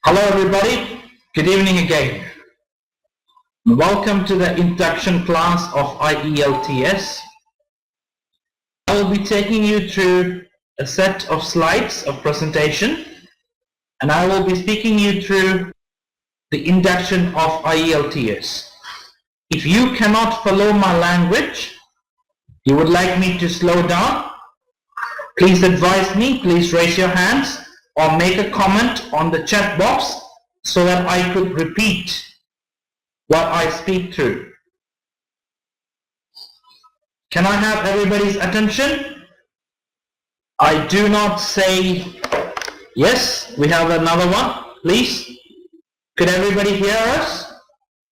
Hello everybody, good evening again. Welcome to the induction class of IELTS. I will be taking you through a set of slides of presentation and I will be speaking you through the induction of IELTS. If you cannot follow my language, you would like me to slow down, please advise me, please raise your hands or make a comment on the chat box so that I could repeat what I speak through. Can I have everybody's attention? I do not say yes. We have another one, please. Could everybody hear us?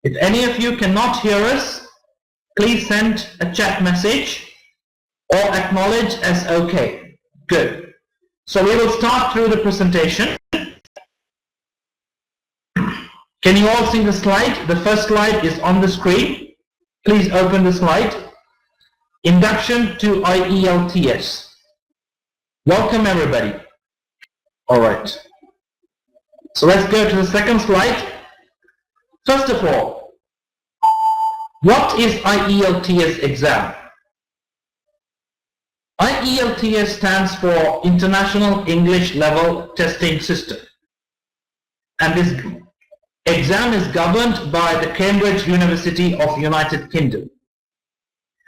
If any of you cannot hear us, please send a chat message or acknowledge as okay. Good. So we will start through the presentation. Can you all see the slide? The first slide is on the screen. Please open the slide. Induction to IELTS. Welcome everybody. Alright. So let's go to the second slide. First of all, what is IELTS exam? IELTS stands for International English Level Testing System. And this exam is governed by the Cambridge University of United Kingdom.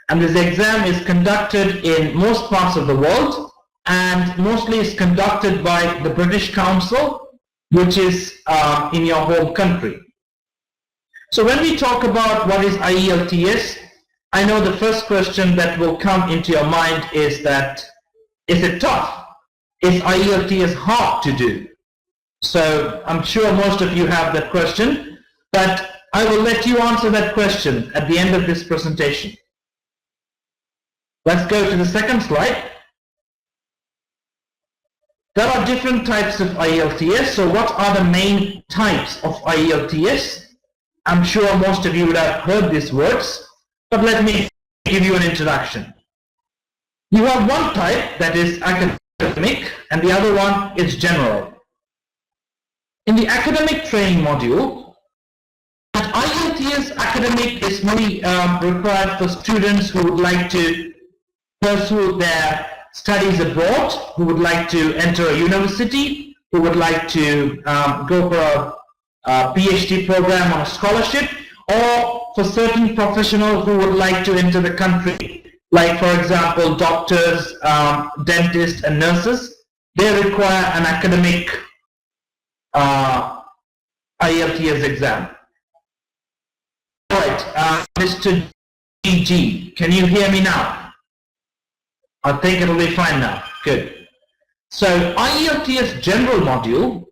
And this exam is conducted in most parts of the world and mostly is conducted by the British Council, which is in your home country. So when we talk about what is IELTS, I know the first question that will come into your mind is that, is it tough? Is IELTS hard to do? So I'm sure most of you have that question, but I will let you answer that question at the end of this presentation. Let's go to the second slide. There are different types of IELTS, so what are the main types of IELTS? I'm sure most of you would have heard these words, but let me give you an introduction. You have one type that is academic and the other one is general. In the academic training module, at IELTS academic is mainly required for students who would like to pursue their studies abroad, who would like to enter a university, who would like to go for a PhD program on a scholarship, or for certain professionals who would like to enter the country, like for example doctors, dentists and nurses. They require an academic IELTS exam. Alright, Mr. GG, can you hear me now? I think it'll be fine now. Good. So IELTS general module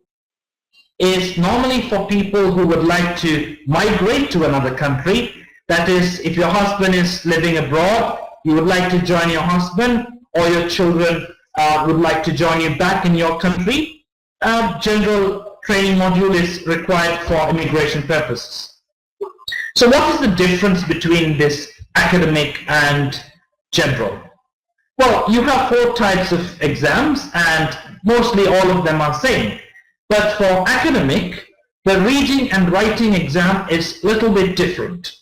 is normally for people who would like to migrate to another country. That is, if your husband is living abroad, you would like to join your husband, or your children would like to join you back in your country. General training module is required for immigration purposes. So what is the difference between this academic and general? Well, you have 4 types of exams and mostly all of them are same. But for academic, the reading and writing exam is a little bit different.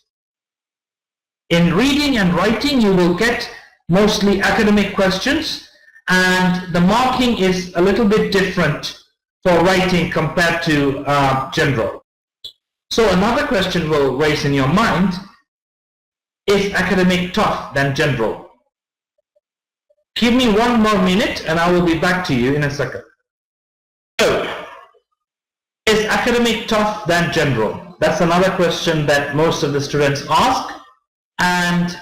In reading and writing, you will get mostly academic questions, and the marking is a little bit different for writing compared to general. So another question will raise in your mind, is academic tough than general? Give me 1 more minute and I will be back to you in a second. So, is academic tough than general? That's another question that most of the students ask, and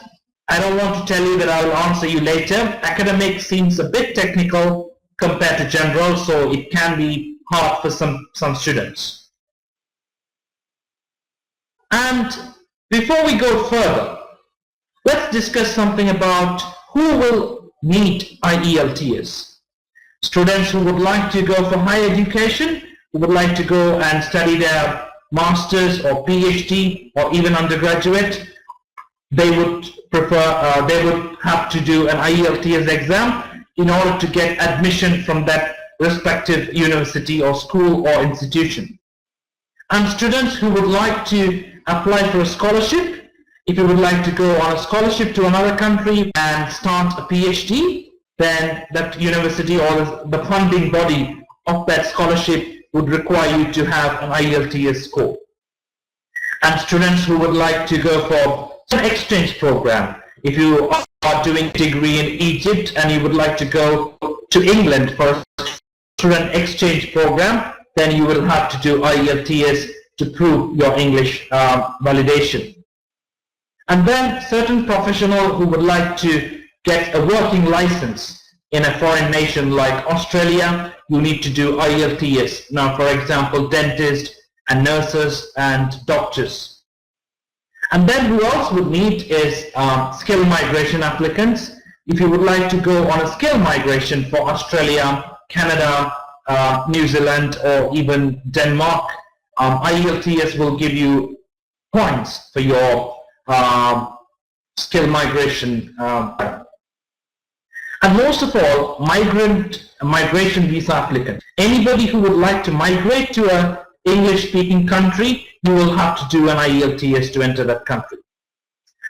I don't want to tell you that I will answer you later. Academic seems a bit technical compared to general, so it can be hard for some students. And before we go further, let's discuss something about who will need IELTS. Students who would like to go for higher education, who would like to go and study their master's or PhD or even undergraduate, they would prefer, they would have to do an IELTS exam in order to get admission from that respective university or school or institution. And students who would like to apply for a scholarship, if you would like to go on a scholarship to another country and start a PhD, then that university or the funding body of that scholarship would require you to have an IELTS score. And students who would like to go for an exchange program, if you are doing a degree in Egypt and you would like to go to England for a student exchange program, then you will have to do IELTS to prove your English validation. And then certain professionals who would like to get a working license in a foreign nation like Australia, you need to do IELTS. Now, for example, dentists and nurses and doctors. And then who else would need is skill migration applicants. If you would like to go on a skill migration for Australia, Canada, New Zealand, or even Denmark, IELTS will give you points for your skill migration. And most of all, migration visa applicants. Anybody who would like to migrate to an English-speaking country, you will have to do an IELTS to enter that country.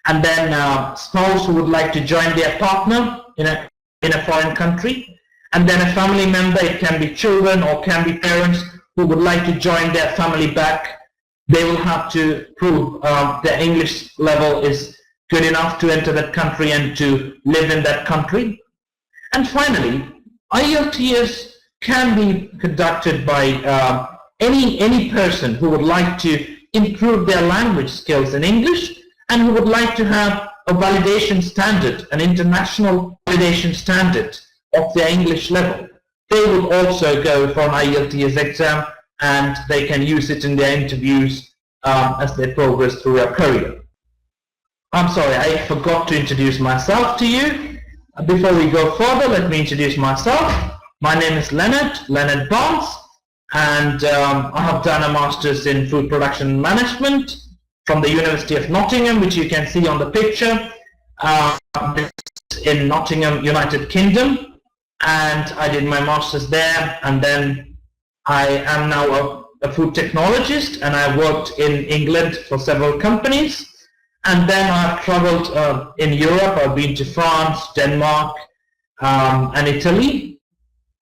And then spouse who would like to join their partner in a foreign country. And then a family member, it can be children or can be parents who would like to join their family back. They will have to prove their English level is good enough to enter that country and to live in that country. And finally, IELTS can be conducted by any person who would like to improve their language skills in English and who would like to have a validation standard, an international validation standard of their English level. They will also go for an IELTS exam and they can use it in their interviews as they progress through their career. I'm sorry, I forgot to introduce myself to you. Before we go further, let me introduce myself. My name is Leonard Barnes, and I have done a Master's in Food Production Management from the University of Nottingham, which you can see on the picture, in Nottingham, United Kingdom, and I did my Master's there, and then I am now a food technologist, and I worked in England for several companies. And then I've traveled in Europe. I've been to France, Denmark, and Italy.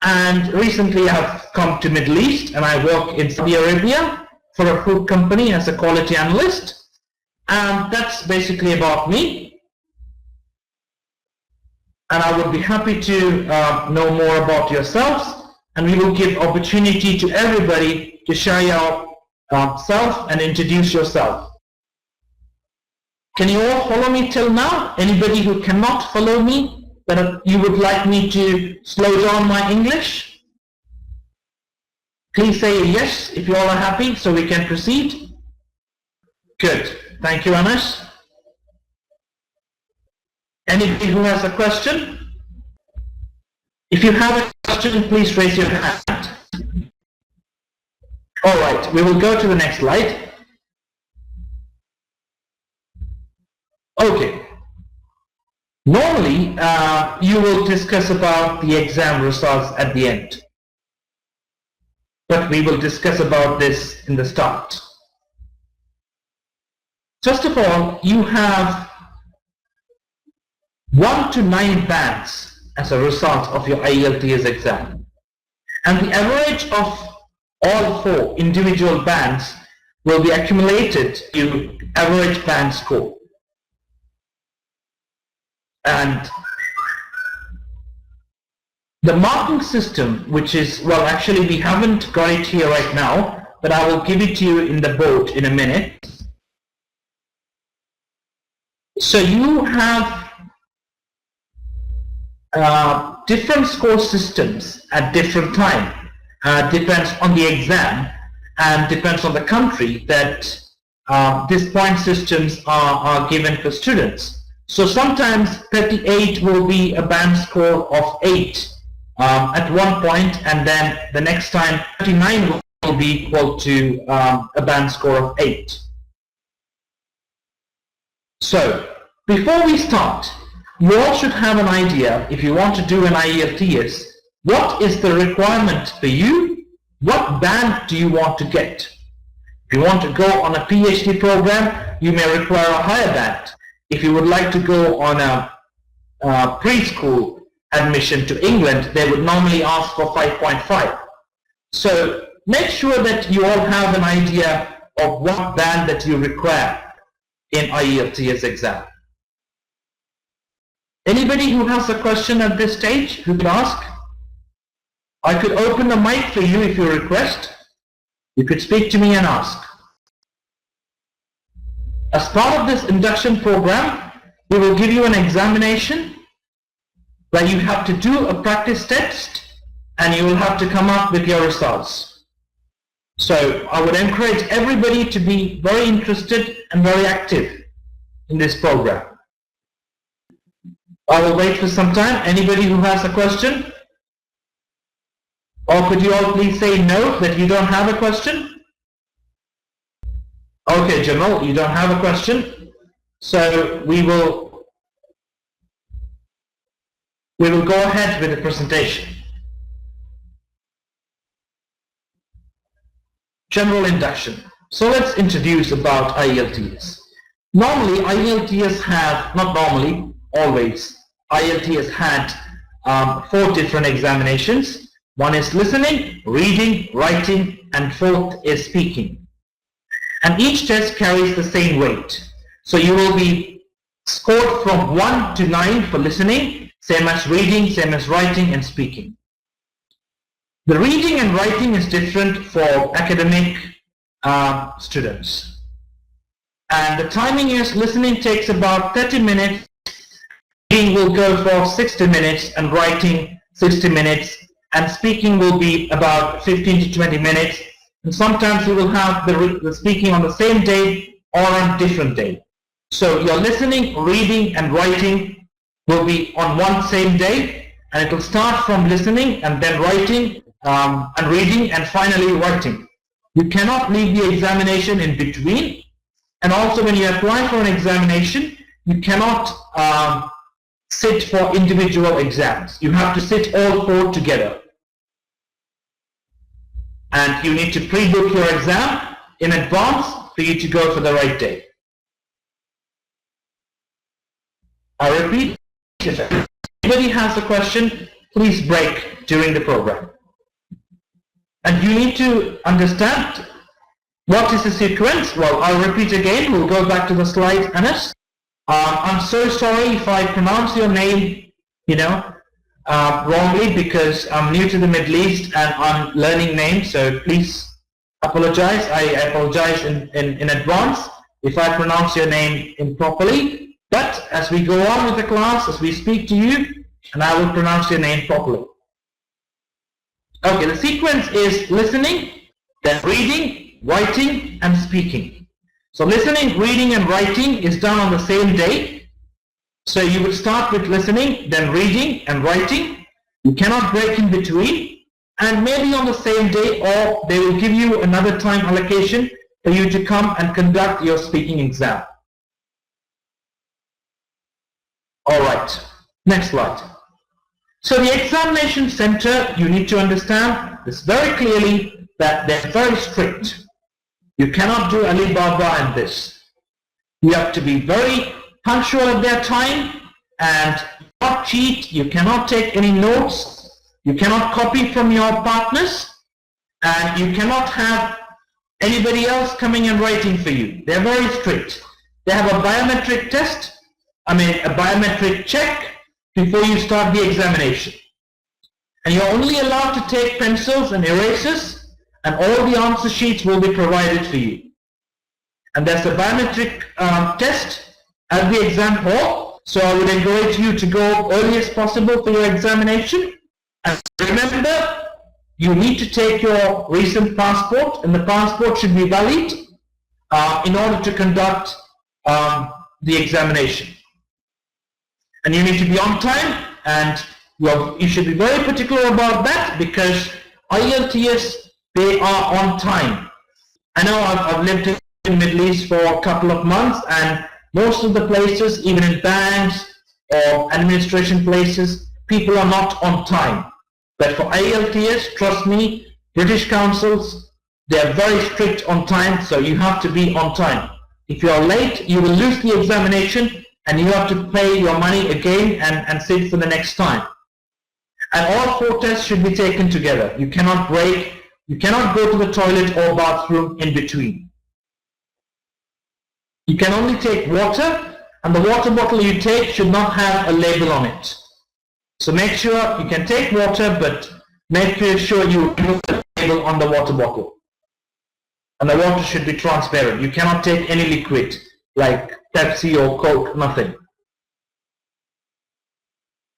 And recently I've come to Middle East and I work in Saudi Arabia for a food company as a quality analyst. And that's basically about me. And I would be happy to know more about yourselves. And we will give opportunity to everybody to share yourself and introduce yourself. Can you all follow me till now? Anybody who cannot follow me, that you would like me to slow down my English? Please say yes if you all are happy so we can proceed. Good. Thank you, Anas. Anybody who has a question? If you have a question, please raise your hand. All right, we will go to the next slide. Okay. Normally, you will discuss about the exam results at the end. But we will discuss about this in the start. First of all, you have 1 to 9 bands as a result of your IELTS exam. And the average of all 4 individual bands will be accumulated to average band score. And the marking system, which is, well, actually we haven't got it here right now, but I will give it to you in the board in a minute. So you have different score systems at different time. Depends on the exam and depends on the country that these point systems are given for students. So sometimes 38 will be a band score of 8 at one point, and then the next time 39 will be equal to a band score of 8. So before we start, you all should have an idea, if you want to do an IELTS, what is the requirement for you? What band do you want to get? If you want to go on a PhD program, you may require a higher band. If you would like to go on a preschool admission to England, they would normally ask for 5.5. So make sure that you all have an idea of what band that you require in IELTS exam. Anybody who has a question at this stage who could ask? I could open the mic for you if you request. You could speak to me and ask. As part of this induction program, we will give you an examination where you have to do a practice test and you will have to come up with your results. So I would encourage everybody to be very interested and very active in this program. I will wait for some time. Anybody who has a question? Or could you all please say no, that you don't have a question? Okay, Jamal, you don't have a question. So we will go ahead with the presentation. General induction. So let's introduce about IELTS. Normally, IELTS have, not normally, always, IELTS had 4 different examinations. One is listening, reading, writing, and 4th is speaking. And each test carries the same weight. So you will be scored from 1 to 9 for listening, same as reading, same as writing and speaking. The reading and writing is different for academic students. And the timing is listening takes about 30 minutes, reading will go for 60 minutes, and writing 60 minutes, and speaking will be about 15 to 20 minutes. And sometimes you will have the speaking on the same day or on a different day. So your listening, reading, and writing will be on one same day, and it will start from listening and then writing and reading and finally writing. You cannot leave the examination in between, and also when you apply for an examination, you cannot sit for individual exams. You have to sit all 4 together. And you need to pre-book your exam in advance for you to go for the right day. I repeat, if anybody has a question, please break during the program. And you need to understand what is the sequence. Well, I'll repeat again. We'll go back to the slide, Anas. I'm so sorry if I pronounce your name, wrongly, because I'm new to the Middle East and I'm learning names, so please apologize. I apologize in advance if I pronounce your name improperly, but as we go on with the class, as we speak to you, and I will pronounce your name properly. Okay, the sequence is listening, then reading, writing, and speaking. So listening, reading, and writing is done on the same day. So you will start with listening, then reading and writing. You cannot break in between, and maybe on the same day, or they will give you another time allocation for you to come and conduct your speaking exam. Alright, next slide. So the examination center, you need to understand this very clearly, that they're very strict. You cannot do Alibaba in this. You have to be very punctual at their time and not cheat. You cannot take any notes. You cannot copy from your partners, and you cannot have anybody else coming and writing for you. They're very strict. They have a biometric test, a biometric check before you start the examination. And you're only allowed to take pencils and erasers, and all the answer sheets will be provided for you. And there's a biometric test at the exam hall, so I would encourage you to go early as possible for your examination. And remember, you need to take your recent passport, and the passport should be valid in order to conduct the examination. And you need to be on time, and you should be very particular about that, because IELTS, they are on time. I know I've lived in the Middle East for a couple of months, and most of the places, even in banks or administration places, people are not on time. But for IELTS, trust me, British councils, they are very strict on time, so you have to be on time. If you are late, you will lose the examination and you have to pay your money again and sit for the next time. And all 4 tests should be taken together. You cannot break, you cannot go to the toilet or bathroom in between. You can only take water, and the water bottle you take should not have a label on it. So make sure you can take water, but make sure you remove the label on the water bottle. And the water should be transparent. You cannot take any liquid like Pepsi or Coke, nothing.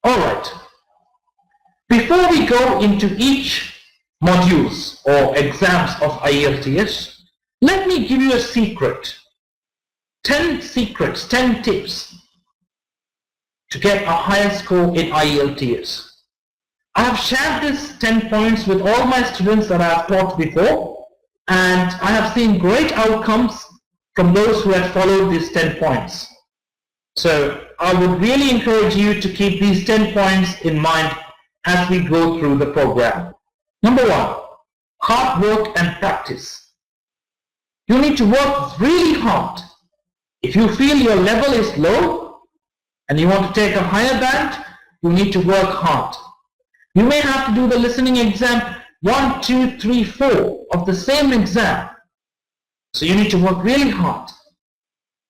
Alright. Before we go into each modules or exams of IELTS, let me give you a secret. 10 secrets, 10 tips to get a higher score in IELTS. I have shared this 10 points with all my students that I have taught before, and I have seen great outcomes from those who have followed these 10 points. So I would really encourage you to keep these 10 points in mind as we go through the program. Number 1, hard work and practice. You need to work really hard. If you feel your level is low and you want to take a higher band, you need to work hard. You may have to do the listening exam 1, 2, 3, 4 of the same exam. So you need to work really hard.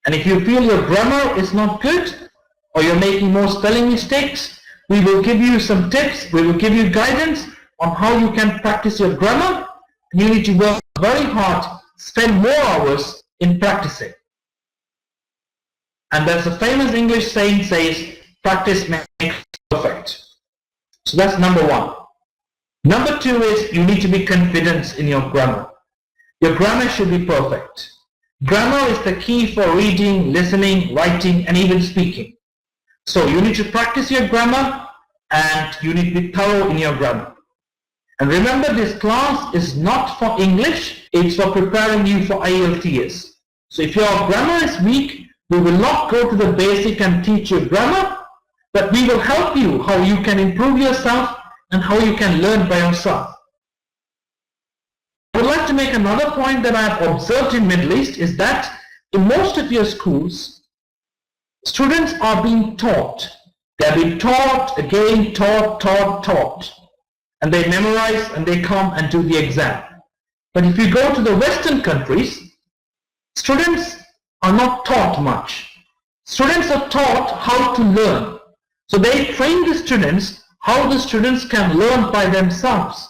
And if you feel your grammar is not good or you're making more spelling mistakes, we will give you some tips, we will give you guidance on how you can practice your grammar. And you need to work very hard, spend more hours in practicing. And there's a famous English saying says, practice makes perfect. So that's number 1. Number 2 is you need to be confident in your grammar. Your grammar should be perfect. Grammar is the key for reading, listening, writing, and even speaking. So you need to practice your grammar and you need to be thorough in your grammar. And remember, this class is not for English, it's for preparing you for IELTS. So if your grammar is weak, we will not go to the basic and teach you grammar, but we will help you how you can improve yourself and how you can learn by yourself. I would like to make another point that I have observed in Middle East is that in most of your schools, students are being taught. They are being taught, again, taught. And they memorize and they come and do the exam. But if you go to the Western countries, students are not taught much. Students are taught how to learn. So they train the students how the students can learn by themselves.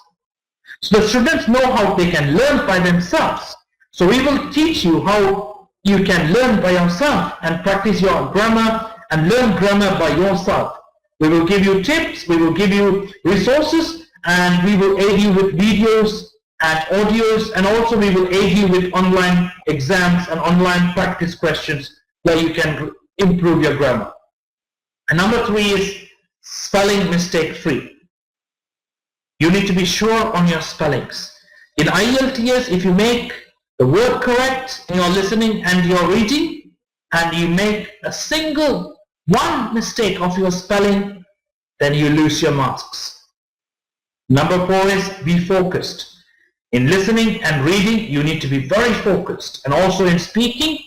So the students know how they can learn by themselves. So we will teach you how you can learn by yourself and practice your grammar and learn grammar by yourself. We will give you tips, we will give you resources, and we will aid you with videos and audios, and also we will aid you with online exams and online practice questions where you can improve your grammar. And number 3 is spelling mistake free. You need to be sure on your spellings. In IELTS, if you make the word correct in your listening and your reading, and you make a single one mistake of your spelling, then you lose your marks. Number 4 is be focused. In listening and reading, you need to be very focused. And also in speaking,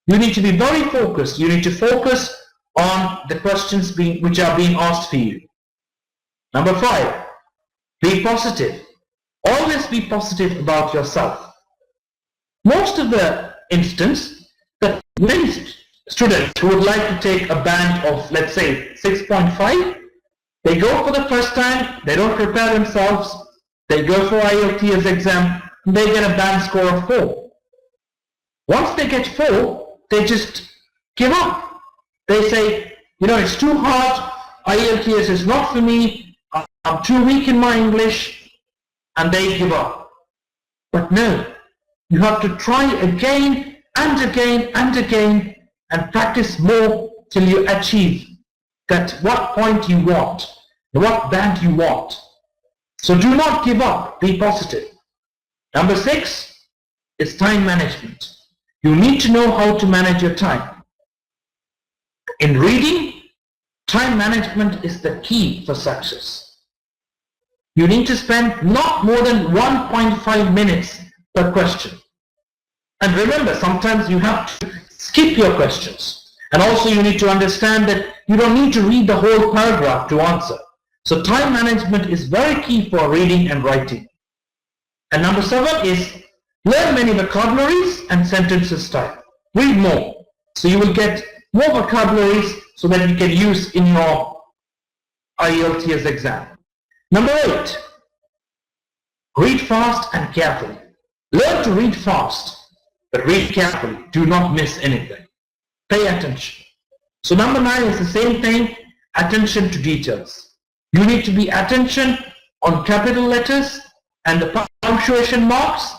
you need to be very focused. You need to focus on the questions which are being asked for you. Number 5, be positive. Always be positive about yourself. Most of the instance that many students who would like to take a band of, let's say, 6.5, they go for the first time, they don't prepare themselves, they go for IELTS exam, and they get a band score of 4. Once they get 4, they just give up. They say, it's too hard, IELTS is not for me, I'm too weak in my English, and they give up. But no, you have to try again and again and again and practice more till you achieve that what point you want, what band you want. So do not give up, be positive. Number 6 is time management. You need to know how to manage your time. In reading, time management is the key for success. you need to spend not more than 1.5 minutes per question. And remember, sometimes you have to skip your questions. And also you need to understand that you don't need to read the whole paragraph to answer. So time management is very key for reading and writing. And number 7 is learn many vocabularies and sentences style. Read more. So you will get more vocabularies so that you can use in your IELTS exam. Number 8, read fast and carefully. Learn to read fast, but read carefully. Do not miss anything. Pay attention. So number 9 is the same thing, attention to details. You need to be attention on capital letters and the punctuation marks.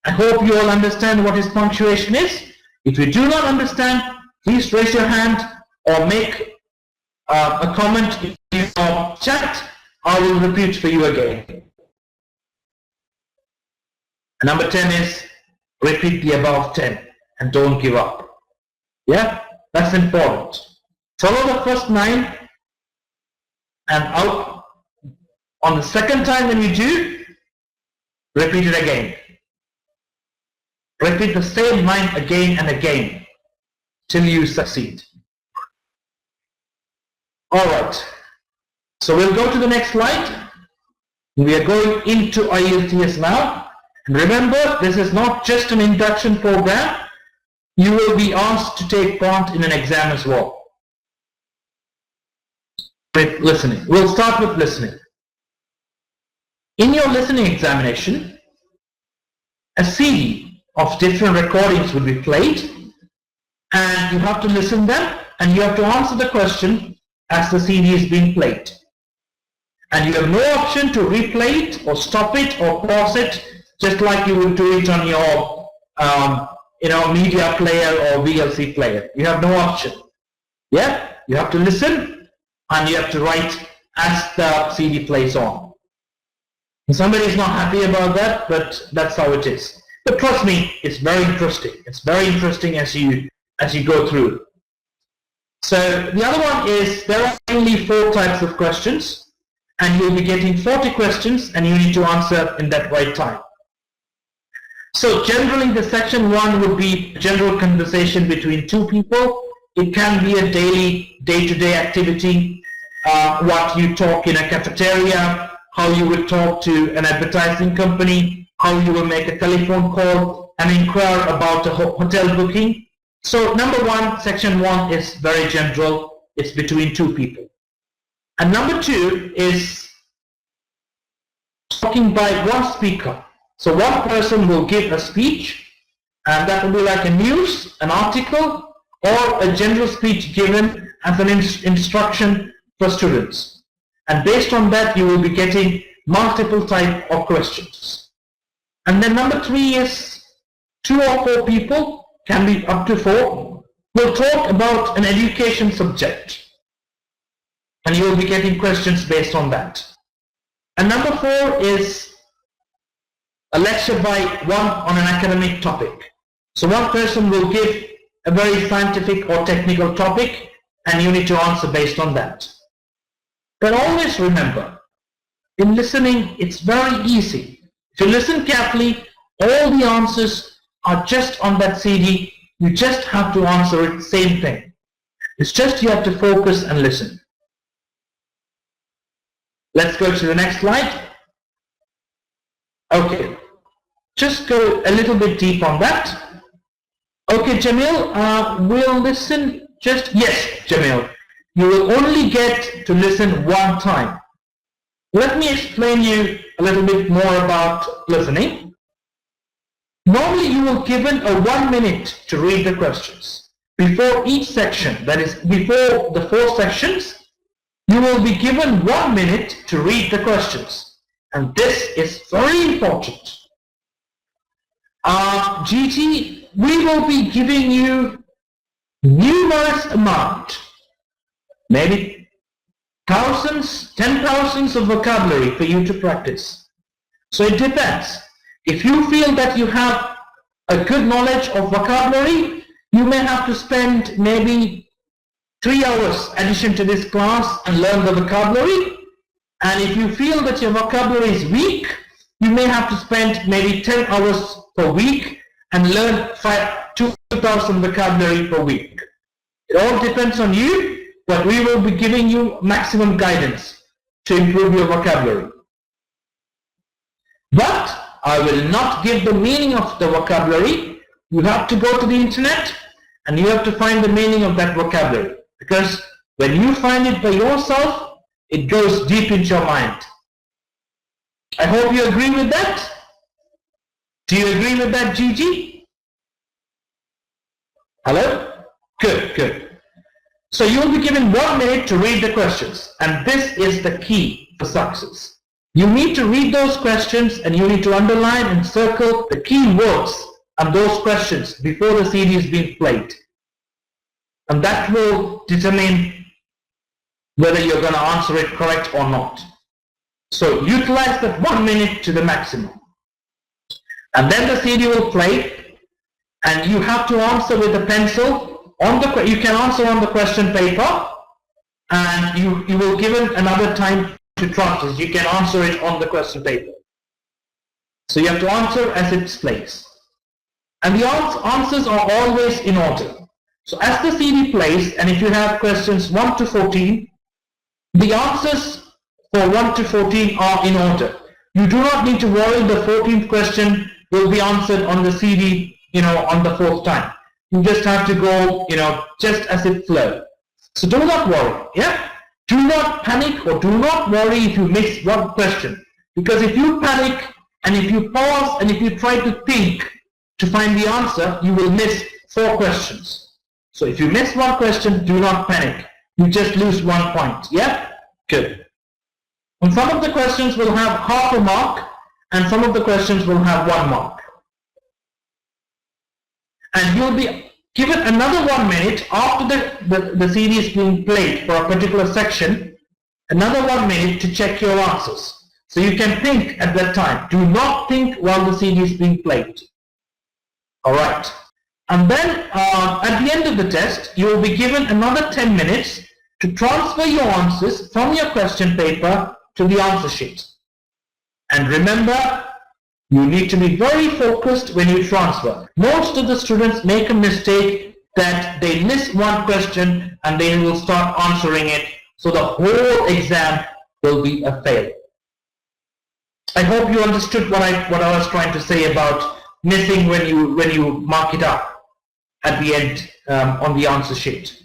I hope you all understand what is punctuation is. If you do not understand, please raise your hand or make a comment in your chat. I will repeat for you again. And number 10 is repeat the above 10 and don't give up. Yeah, that's important. Follow the first 9 and out on the second time when you do, repeat it again. Repeat the same 9 again and again till you succeed. Alright, so we'll go to the next slide. We are going into IELTS now. And remember, this is not just an induction program. You will be asked to take part in an exam as well. With listening. We'll start with listening. In your listening examination, a CD of different recordings will be played, and you have to listen them, and you have to answer the question as the CD is being played. And you have no option to replay it or stop it or pause it, just like you would do it on your media player or VLC player. You have no option. Yeah, you have to listen and you have to write as the CD plays on. And somebody is not happy about that, but that's how it is. But trust me, it's very interesting. It's very interesting as you go through. So the other one is there are only 4 types of questions, and you'll be getting 40 questions, and you need to answer in that right time. So generally the section 1 would be general conversation between 2 people. It can be a daily, day-to-day activity, what you talk in a cafeteria, how you would talk to an advertising company, how you will make a telephone call and inquire about a hotel booking. So number 1, section 1 is very general. It's between 2 people. And number 2 is talking by one speaker. So one person will give a speech, and that will be like a news, an article, or a general speech given as an instruction for students. And based on that, you will be getting multiple type of questions. And then number 3 is 2 or 4 people, can be up to 4, will talk about an education subject. And you will be getting questions based on that. And number 4 is a lecture by one on an academic topic. So one person will give a very scientific or technical topic, and you need to answer based on that. But always remember, in listening, it's very easy. If you listen carefully, all the answers are just on that CD. You just have to answer it, same thing. It's just you have to focus and listen. Let's go to the next slide. Okay, just go a little bit deep on that. Okay, Jamil, we'll listen just, yes, Jamil, you will only get to listen one time. Let me explain you a little bit more about listening. Normally you will given a 1 minute to read the questions. Before each section, that is before the 4 sections, you will be given 1 minute to read the questions. And this is very important. GT, we will be giving you numerous amount, maybe thousands, 10,000s of vocabulary for you to practice. So it depends. If you feel that you have a good knowledge of vocabulary, you may have to spend maybe 3 hours addition to this class and learn the vocabulary. And if you feel that your vocabulary is weak, you may have to spend maybe 10 hours per week and learn 2,000 vocabulary per week. It all depends on you, but we will be giving you maximum guidance to improve your vocabulary. But I will not give the meaning of the vocabulary. You have to go to the internet and you have to find the meaning of that vocabulary. Because when you find it by yourself, it goes deep into your mind. I hope you agree with that. Do you agree with that, Gigi? Hello? Good, good. So you will be given 1 minute to read the questions, and this is the key for success. You need to read those questions and you need to underline and circle the key words and those questions before the CD is being played. And that will determine whether you're going to answer it correct or not. So utilize that 1 minute to the maximum. And then the CD will play, and you have to answer with a pencil. You can answer on the question paper, and you will given another time to translate. You can answer it on the question paper. So you have to answer as it plays. And the answers are always in order. So as the CD plays, and if you have questions 1 to 14, the answers for 1 to 14 are in order. You do not need to worry the 14th question will be answered on the CD, on the 4th time. You just have to go, just as it flows. So do not worry, yeah? Do not panic or do not worry if you miss one question. Because if you panic and if you pause and if you try to think to find the answer, you will miss 4 questions. So if you miss one question, do not panic. You just lose 1 point, yeah? Good. And some of the questions will have half a mark and some of the questions will have 1 mark. And you'll be given another 1 minute after the CD is being played for a particular section, another 1 minute to check your answers. So you can think at that time. Do not think while the CD is being played. Alright. And then at the end of the test, you will be given another 10 minutes to transfer your answers from your question paper to the answer sheet. And remember, you need to be very focused when you transfer. Most of the students make a mistake that they miss one question and they will start answering it, so the whole exam will be a fail. I hope you understood what I was trying to say about missing when you mark it up at the end on the answer sheet.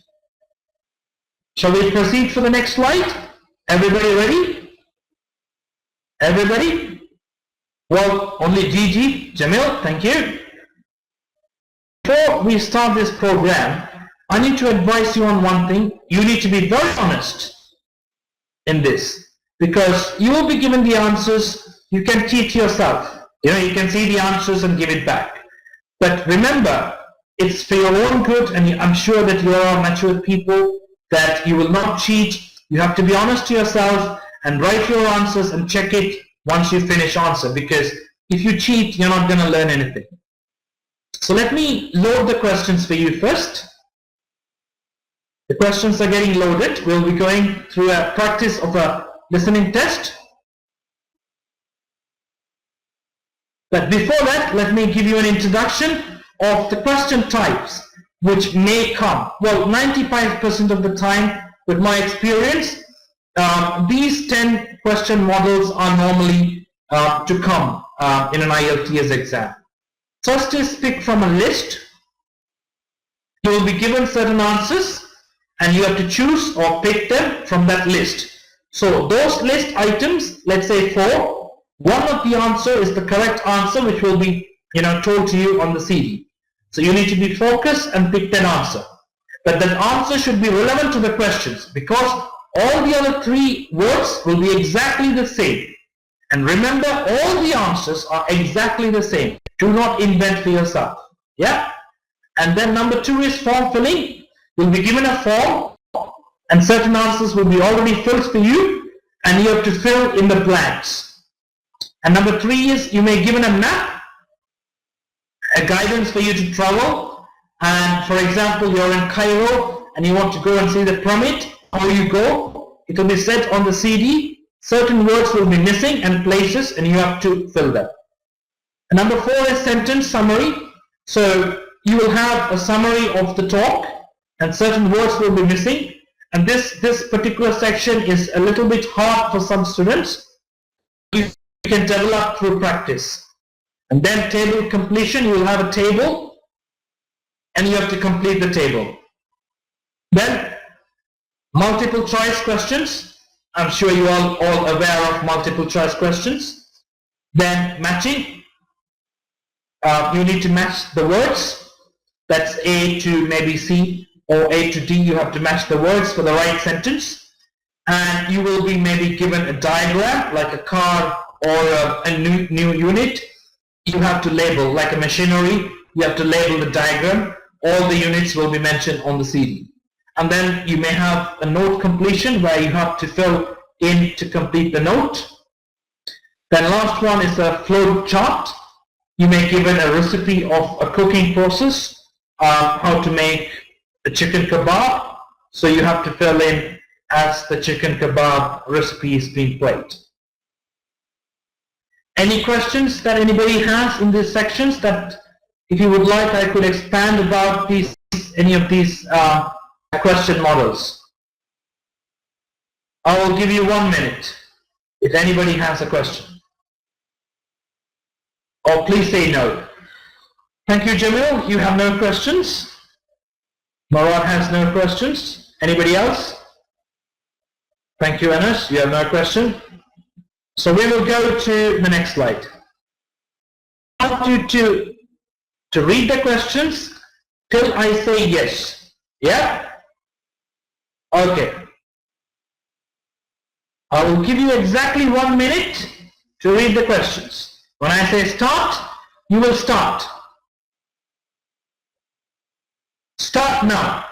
Shall we proceed for the next slide? Everybody ready? Everybody? Well, only Gigi, Jamil, thank you. Before we start this program, I need to advise you on one thing. You need to be very honest in this, because you will be given the answers. You can cheat yourself. You can see the answers and give it back. But remember, it's for your own good, and I'm sure that you are mature people, that you will not cheat. You have to be honest to yourself and write your answers and check it once you finish answer, because if you cheat, you're not going to learn anything. So let me load the questions for you first. The questions are getting loaded. We'll be going through a practice of a listening test. But before that, let me give you an introduction of the question types which may come. Well, 95% of the time, with my experience, these 10 question models are normally to come in an IELTS exam. First is pick from a list. You will be given certain answers and you have to choose or pick them from that list. So those list items, let's say 4, one of the answer is the correct answer, which will be told to you on the CD. So you need to be focused and pick that answer. But that answer should be relevant to the questions, because all the other 3 words will be exactly the same. And remember, all the answers are exactly the same. Do not invent for yourself. Yeah? And then number 2 is form filling. You'll be given a form and certain answers will be already filled for you and you have to fill in the blanks. And number 3 is you may be given a map, a guidance for you to travel. And for example, you're in Cairo and you want to go and see the pyramid. How you go? It will be set on the CD. certain words will be missing and places, and you have to fill them. And number 4 is sentence summary. So you will have a summary of the talk, and certain words will be missing. And this particular section is a little bit hard for some students. You can develop through practice. And then table completion, you will have a table, and you have to complete the table. Then multiple choice questions. I'm sure you are all aware of multiple choice questions. Then matching. You need to match the words. That's A to maybe C or A to D. You have to match the words for the right sentence. And you will be maybe given a diagram like a car or a new unit. You have to label like a machinery. You have to label the diagram. All the units will be mentioned on the CD. And then you may have a note completion where you have to fill in to complete the note. Then last one is a flow chart. You may given a recipe of a cooking process, how to make a chicken kebab. So you have to fill in as the chicken kebab recipe is being played. Any questions that anybody has in these sections that if you would like I could expand about any of these question models? I will give you 1 minute if anybody has a question. Or please say no. Thank you, Jamil. You have no questions. Marwan has no questions. Anybody else? Thank you, Anas. You have no question. So we will go to the next slide. I want you to read the questions till I say yes. Yeah? Okay. I will give you exactly 1 minute to read the questions. When I say start, you will start. Start now.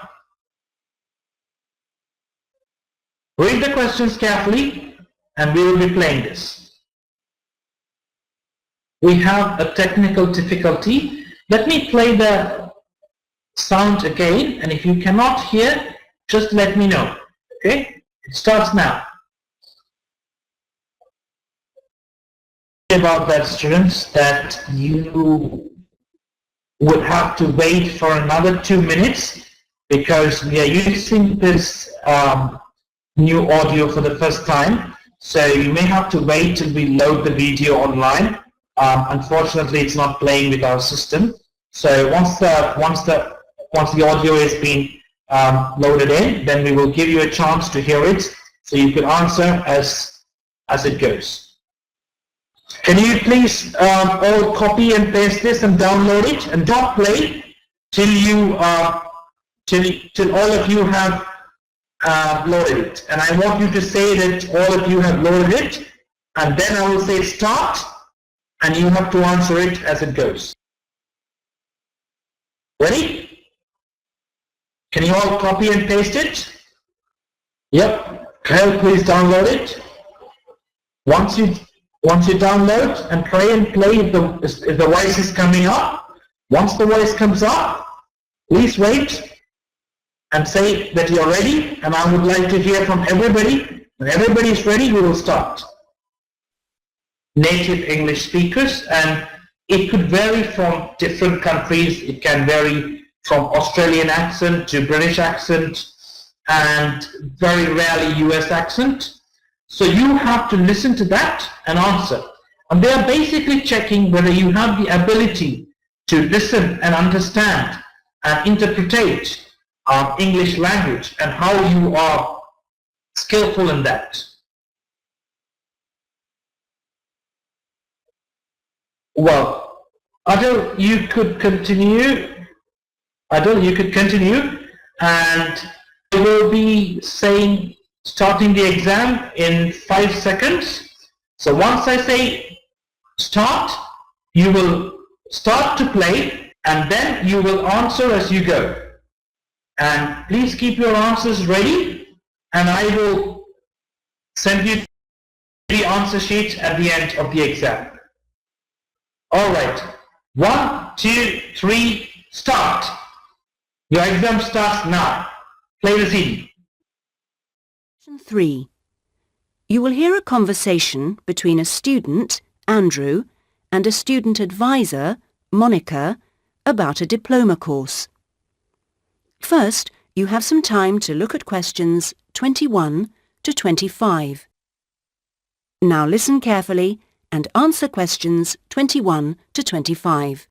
Read the questions carefully and we will be playing this. We have a technical difficulty. Let me play the sound again, and if you cannot hear, just let me know. Okay? It starts now. About that, students, that you would have to wait for another 2 minutes because we are using this new audio for the first time. So you may have to wait till we load the video online. Unfortunately, it's not playing with our system. So once the audio is being loaded in, then we will give you a chance to hear it, so you can answer as it goes. Can you please all copy and paste this and download it, and don't play till all of you have loaded it. And I want you to say that all of you have loaded it, and then I will say start, and you have to answer it as it goes. Ready? Can you all copy and paste it? Yep. Kyle, please download it. Once you download and try and play if the voice is coming up. Once the voice comes up, please wait and say that you're ready, and I would like to hear from everybody. When everybody is ready, we will start. Native English speakers, and it could vary from different countries. It can vary from Australian accent to British accent and very rarely US accent. So you have to listen to that and answer. And they are basically checking whether you have the ability to listen and understand and interpret English language and how you are skillful in that. Well, Adil, you could continue. Adil, you could continue, and I will be saying starting the exam in 5 seconds. So once I say start, you will start to play, and then you will answer as you go. And please keep your answers ready, and I will send you the answer sheet at the end of the exam. All right. 1, 2, 3, start. Your exam starts now. Play the CD. 3. You will hear a conversation between a student, Andrew, and a student advisor, Monica, about a diploma course. First, you have some time to look at questions 21 to 25. Now listen carefully and answer questions 21 to 25.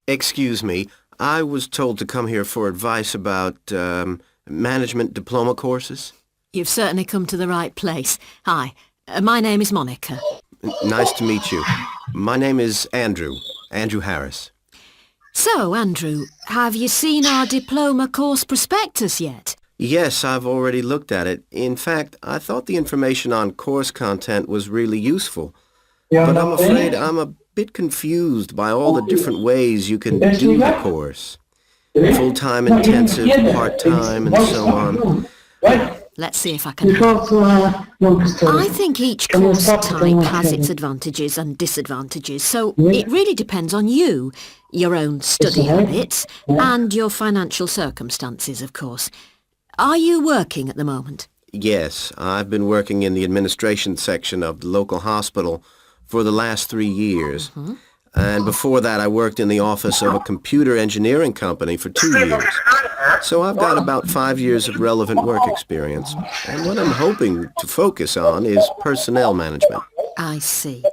Excuse me, I was told to come here for advice about management diploma courses. You've certainly come to the right place. Hi, my name is Monica. Nice to meet you. My name is Andrew Harris. So, Andrew, have you seen our diploma course prospectus yet? Yes, I've already looked at it. In fact, I thought the information on course content was really useful. But I'm afraid I'm a bit confused by all the different ways you can do the course. Full-time intensive, part-time, and so on. Let's see if I can help. I think each course type has its advantages and disadvantages, so it really depends on you, your own study habits, and your financial circumstances, of course. Are you working at the moment? Yes, I've been working in the administration section of the local hospital for the last 3 years. And before that, I worked in the office of a computer engineering company for 2 years. So I've got about 5 years of relevant work experience. And what I'm hoping to focus on is personnel management. I see.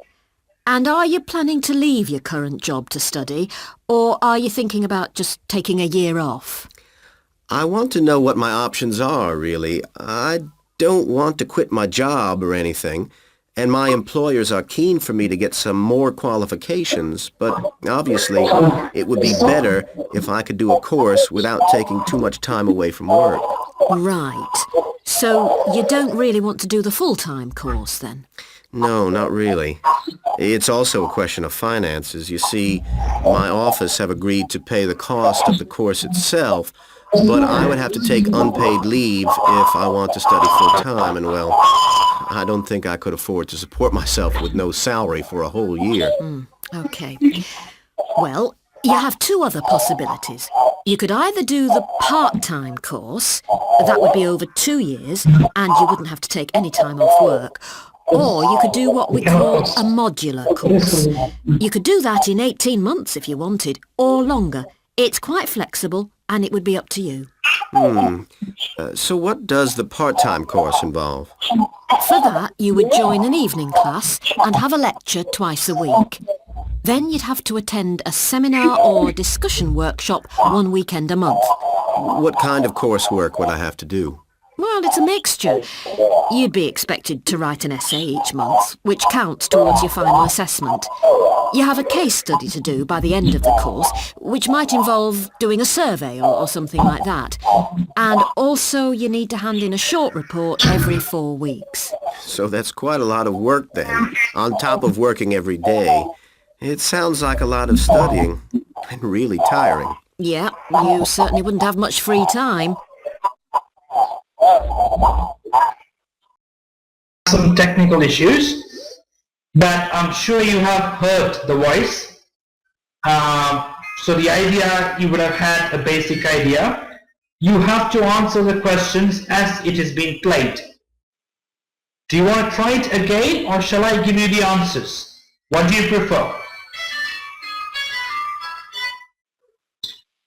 And are you planning to leave your current job to study, or are you thinking about just taking a year off? I want to know what my options are, really. I don't want to quit my job or anything. And my employers are keen for me to get some more qualifications, but obviously it would be better if I could do a course without taking too much time away from work. Right. So you don't really want to do the full-time course then? No, not really. It's also a question of finances. You see, my office have agreed to pay the cost of the course itself, but I would have to take unpaid leave if I want to study full-time, and well, I don't think I could afford to support myself with no salary for a whole year. Okay. Well, you have two other possibilities. You could either do the part-time course, that would be over 2 years, and you wouldn't have to take any time off work, or you could do what we call a modular course. You could do that in 18 months if you wanted, or longer. It's quite flexible, and it would be up to you. So what does the part-time course involve? For that, you would join an evening class and have a lecture twice a week. Then you'd have to attend a seminar or discussion workshop 1 weekend a month. What kind of coursework would I have to do? Well, it's a mixture. You'd be expected to write an essay each month, which counts towards your final assessment. You have a case study to do by the end of the course, which might involve doing a survey or something like that. And also you need to hand in a short report every 4 weeks. So that's quite a lot of work then, on top of working every day. It sounds like a lot of studying, and really tiring. Yeah, you certainly wouldn't have much free time. Some technical issues, but I'm sure you have heard the voice. So the idea, you would have had a basic idea. You have to answer the questions as it is being played. Do you want to try it again, or shall I give you the answers? What do you prefer?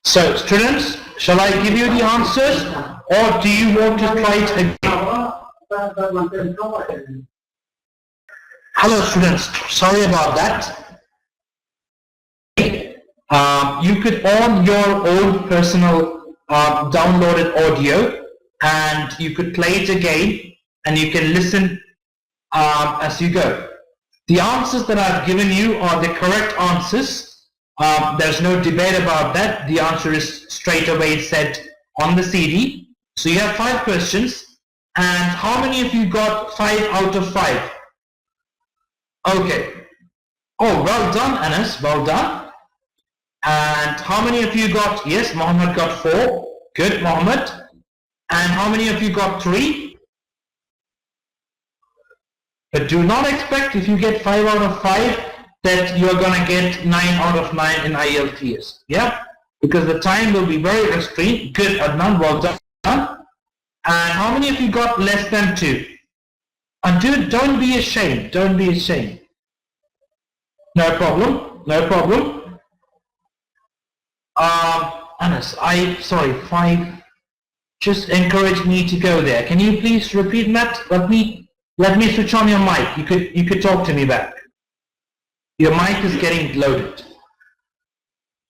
So students, shall I give you the answers, or do you want to try it again? Hello students, sorry about that. You could own your own personal downloaded audio, and you could play it again, and you can listen as you go. The answers that I've given you are the correct answers. There's no debate about that. The answer is straight away said on the CD. So you have 5 questions, and how many of you got 5 out of 5? Okay. Oh, well done, Anas, well done. And how many of you got, yes, Mohammed got 4. Good, Mohammed. And how many of you got 3? But do not expect, if you get 5 out of 5, that you're going to get 9 out of 9 in IELTS. Yeah? Because the time will be very restrained. Good, Adnan, well done. And how many of you got less than 2? And don't be ashamed. Don't be ashamed. No problem. No problem. Anas, sorry, 5. Just encourage me to go there. Can you please repeat that? Let me switch on your mic. You could talk to me back. Your mic is getting loaded.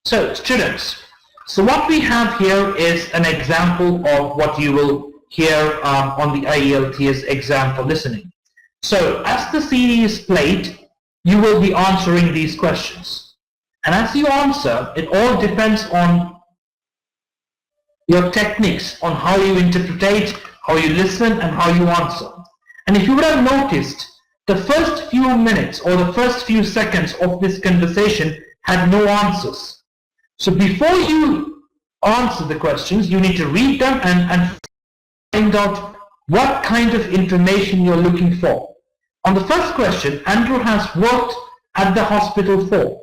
So, students, so what we have here is an example of what you will hear on the IELTS exam for listening. So, as the CD is played, you will be answering these questions. And as you answer, it all depends on your techniques, on how you interpret, how you listen, and how you answer. And if you would have noticed, the first few minutes or the first few seconds of this conversation had no answers. So before you answer the questions, you need to read them and find out what kind of information you're looking for. On the first question, Andrew has worked at the hospital for.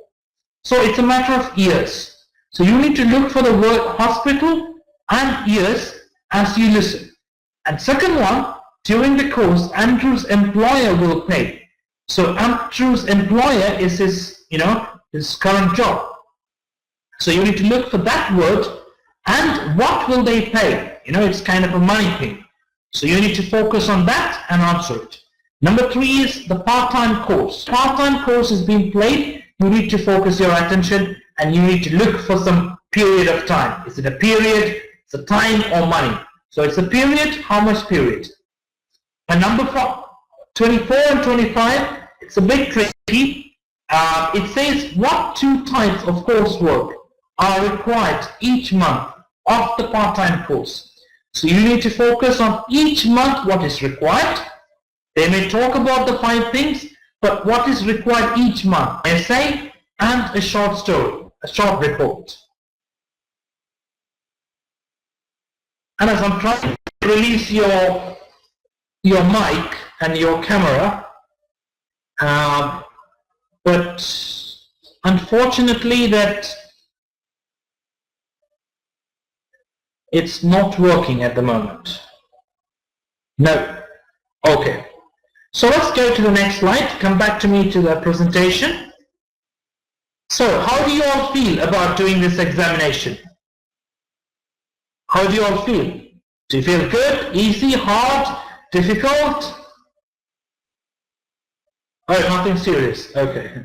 So it's a matter of years. So you need to look for the word hospital and years as you listen. And second one, during the course, Andrew's employer will pay. So Andrew's employer is his current job. So you need to look for that word and what will they pay? It's kind of a money thing. So you need to focus on that and answer it. Number 3 is the part-time course. Part-time course is being played. You need to focus your attention and you need to look for some period of time. Is it a period, it's a time, or money? So it's a period. How much period? And number 4, 24 and 25, it's a bit tricky. It says what 2 types of coursework are required each month of the part-time course. So you need to focus on each month what is required. They may talk about the 5 things, but what is required each month? Essay and a short story, a short report. And as I'm trying to release your mic and your camera, but unfortunately that it's not working at the moment. No. Okay. So let's go to the next slide. Come back to me to the presentation. So how do you all feel about doing this examination? How do you all feel? Do you feel good, easy, hard, difficult? Oh, nothing serious. Okay.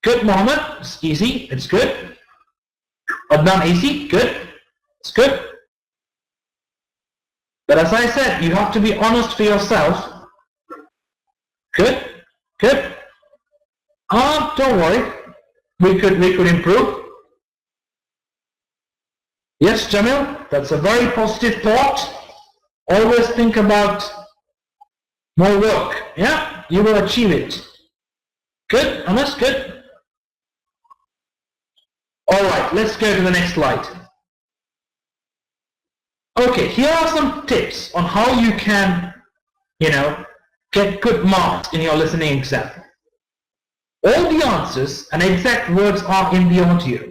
Good, Mohammed. It's easy. It's good. Adnan, easy. Good. It's good. But as I said, you have to be honest for yourself. Good. Good. Don't worry. We could improve. Yes, Jamil, that's a very positive thought. Always think about more work. Yeah, you will achieve it. Good, Anas, good. Alright, let's go to the next slide. Okay, here are some tips on how you can, get good marks in your listening exam. All the answers and exact words are in the audio.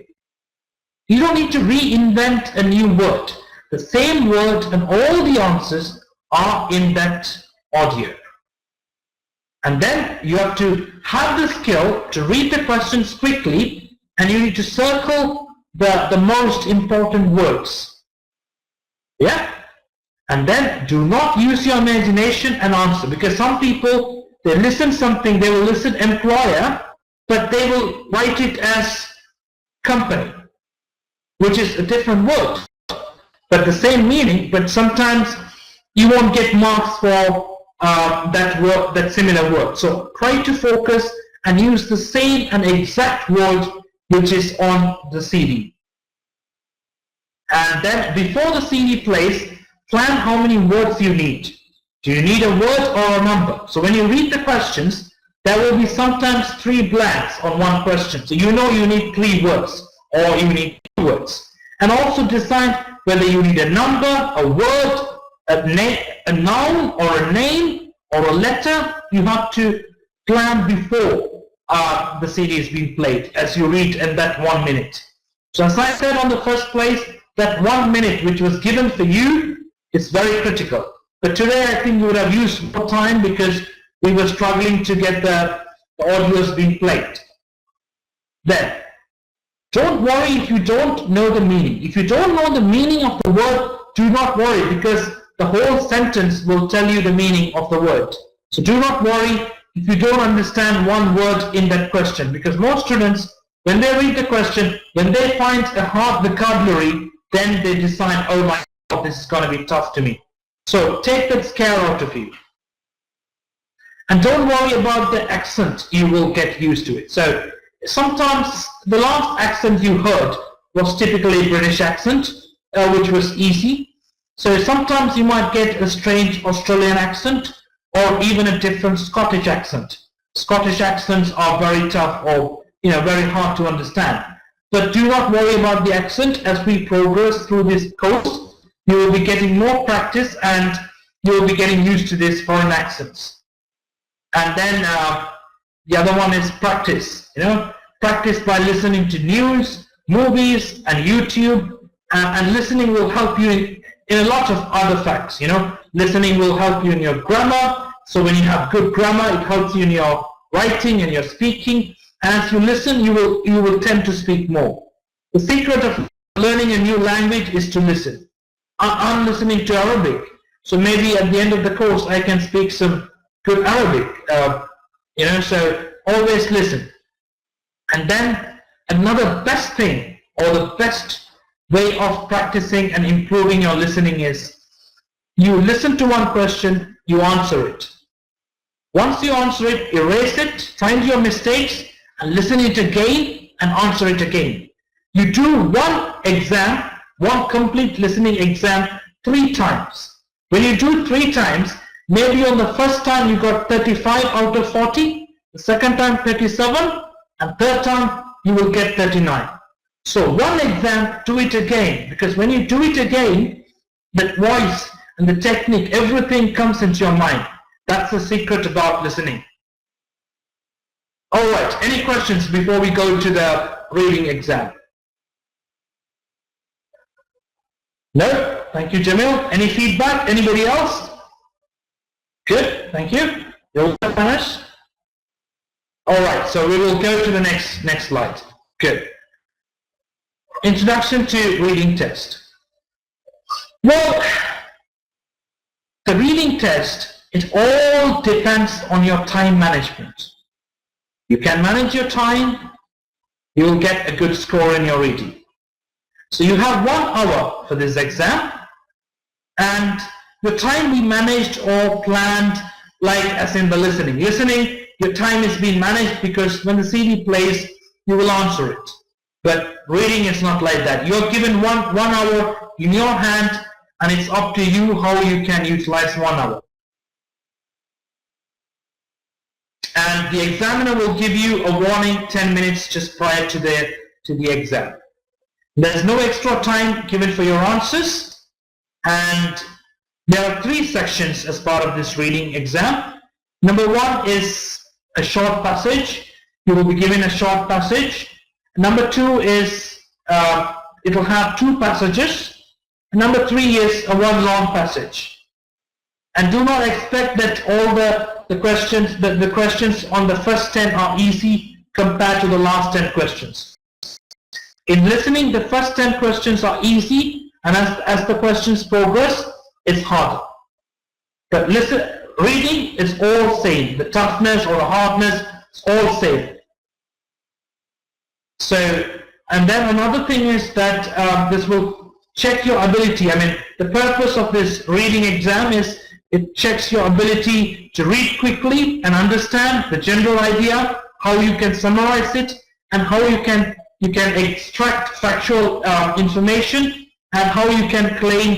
You don't need to reinvent a new word. The same word and all the answers are in that audio. And then you have to have the skill to read the questions quickly, and you need to circle the most important words. Yeah? And then do not use your imagination and answer, because some people, they listen something, they will listen employer, but they will write it as company, which is a different word, but the same meaning, but sometimes you won't get marks for that word, that similar word. So try to focus and use the same and exact word which is on the CD. And then before the CD plays, plan how many words you need. Do you need a word or a number? So when you read the questions, there will be sometimes 3 blanks on one question. So you know you need 3 words or you need 2 words. And also decide whether you need a number, a word, a noun or a name or a letter. You have to plan before the CD is being played as you read in that 1 minute. So as I said on the first place, that 1 minute which was given for you It's very critical. But today I think we would have used more time because we were struggling to get the audios being played. Then, don't worry if you don't know the meaning. If you don't know the meaning of the word, do not worry, because the whole sentence will tell you the meaning of the word. So do not worry if you don't understand one word in that question, because most students, when they read the question, when they find a hard vocabulary, then they decide, oh my God, this is going to be tough to me. So take that scare out of you. And don't worry about the accent, you will get used to it. So sometimes the last accent you heard was typically a British accent, which was easy. So sometimes you might get a strange Australian accent or even a different Scottish accent. Scottish accents are very tough or very hard to understand. But do not worry about the accent. As we progress through this course, you will be getting more practice and you will be getting used to these foreign accents. And then the other one is practice. Practice by listening to news, movies, and YouTube. And listening will help you in a lot of other facts. Listening will help you in your grammar. So when you have good grammar, it helps you in your writing and your speaking. And as you listen, you will tend to speak more. The secret of learning a new language is to listen. I'm listening to Arabic, so maybe at the end of the course I can speak some good Arabic. So always listen. And then another best thing, or the best way of practicing and improving your listening is you listen to one question, you answer it. Once you answer it, erase it, find your mistakes, and listen it again and answer it again. You do one exam, one complete listening exam 3 times. When you do 3 times, maybe on the first time you got 35 out of 40, the second time 37, and third time you will get 39. So one exam, do it again, because when you do it again, that voice and the technique, everything comes into your mind. That's the secret about listening. Alright, any questions before we go to the reading exam? No? Thank you, Jamil. Any feedback? Anybody else? Good, thank you. You'll finish? Alright, so we will go to the next slide. Good. Introduction to reading test. Well, the reading test, it all depends on your time management. You can manage your time, you will get a good score in your reading. So you have 1 hour for this exam, and the time we managed or planned, like as in the listening. Listening, your time is being managed because when the CD plays, you will answer it. But reading is not like that. You're given one hour in your hand, and it's up to you how you can utilize 1 hour. And the examiner will give you a warning 10 minutes just prior to the exam. There's no extra time given for your answers, and there are 3 sections as part of this reading exam. Number 1 is a short passage. You will be given a short passage. Number 2 is it will have 2 passages. Number 3 is a 1 long passage. And do not expect that all the questions on the first 10 are easy compared to the last 10 questions. In listening, the first 10 questions are easy, and as the questions progress, it's harder. But reading is all same. The toughness or the hardness is all same. So, and then another thing is that this will check your ability. I mean, the purpose of this reading exam is it checks your ability to read quickly and understand the general idea, how you can summarize it, and how you can extract factual information, and how you can claim,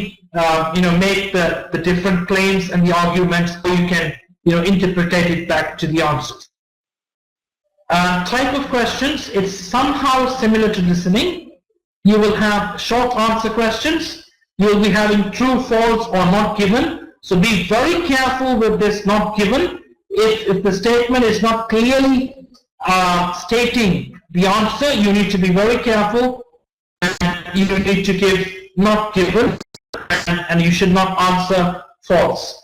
make the different claims and the arguments, so you can, interpret it back to the answers. Type of questions, it's somehow similar to listening. You will have short answer questions. You will be having true, false, or not given. So be very careful with this not given. If the statement is not clearly stating the answer, you need to be very careful, and you need to give not given. and you should not answer false.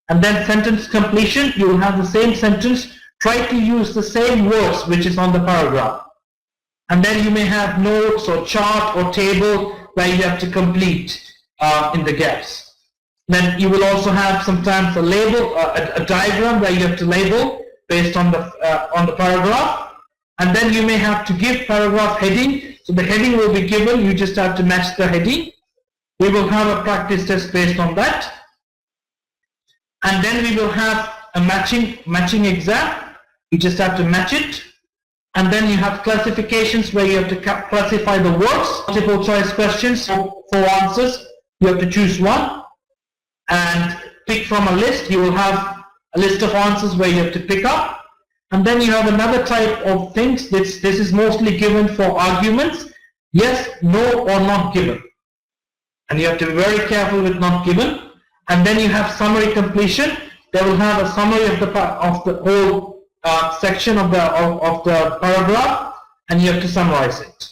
And then sentence completion, you will have the same sentence. Try to use the same words which is on the paragraph. And then you may have notes or chart or table where you have to complete in the gaps. Then you will also have sometimes a label, a diagram where you have to label based on the paragraph. And then you may have to give paragraph heading. So the heading will be given, you just have to match the heading. We will have a practice test based on that. And then we will have a matching exam. You just have to match it. And then you have classifications where you have to classify the words. Multiple choice questions, 4 answers. You have to choose one. And pick from a list. You will have a list of answers where you have to pick up. And then you have another type of things. This is mostly given for arguments. Yes, no, or not given. And you have to be very careful with not given. And then you have summary completion. They will have a summary of the whole section of the paragraph, and you have to summarize it.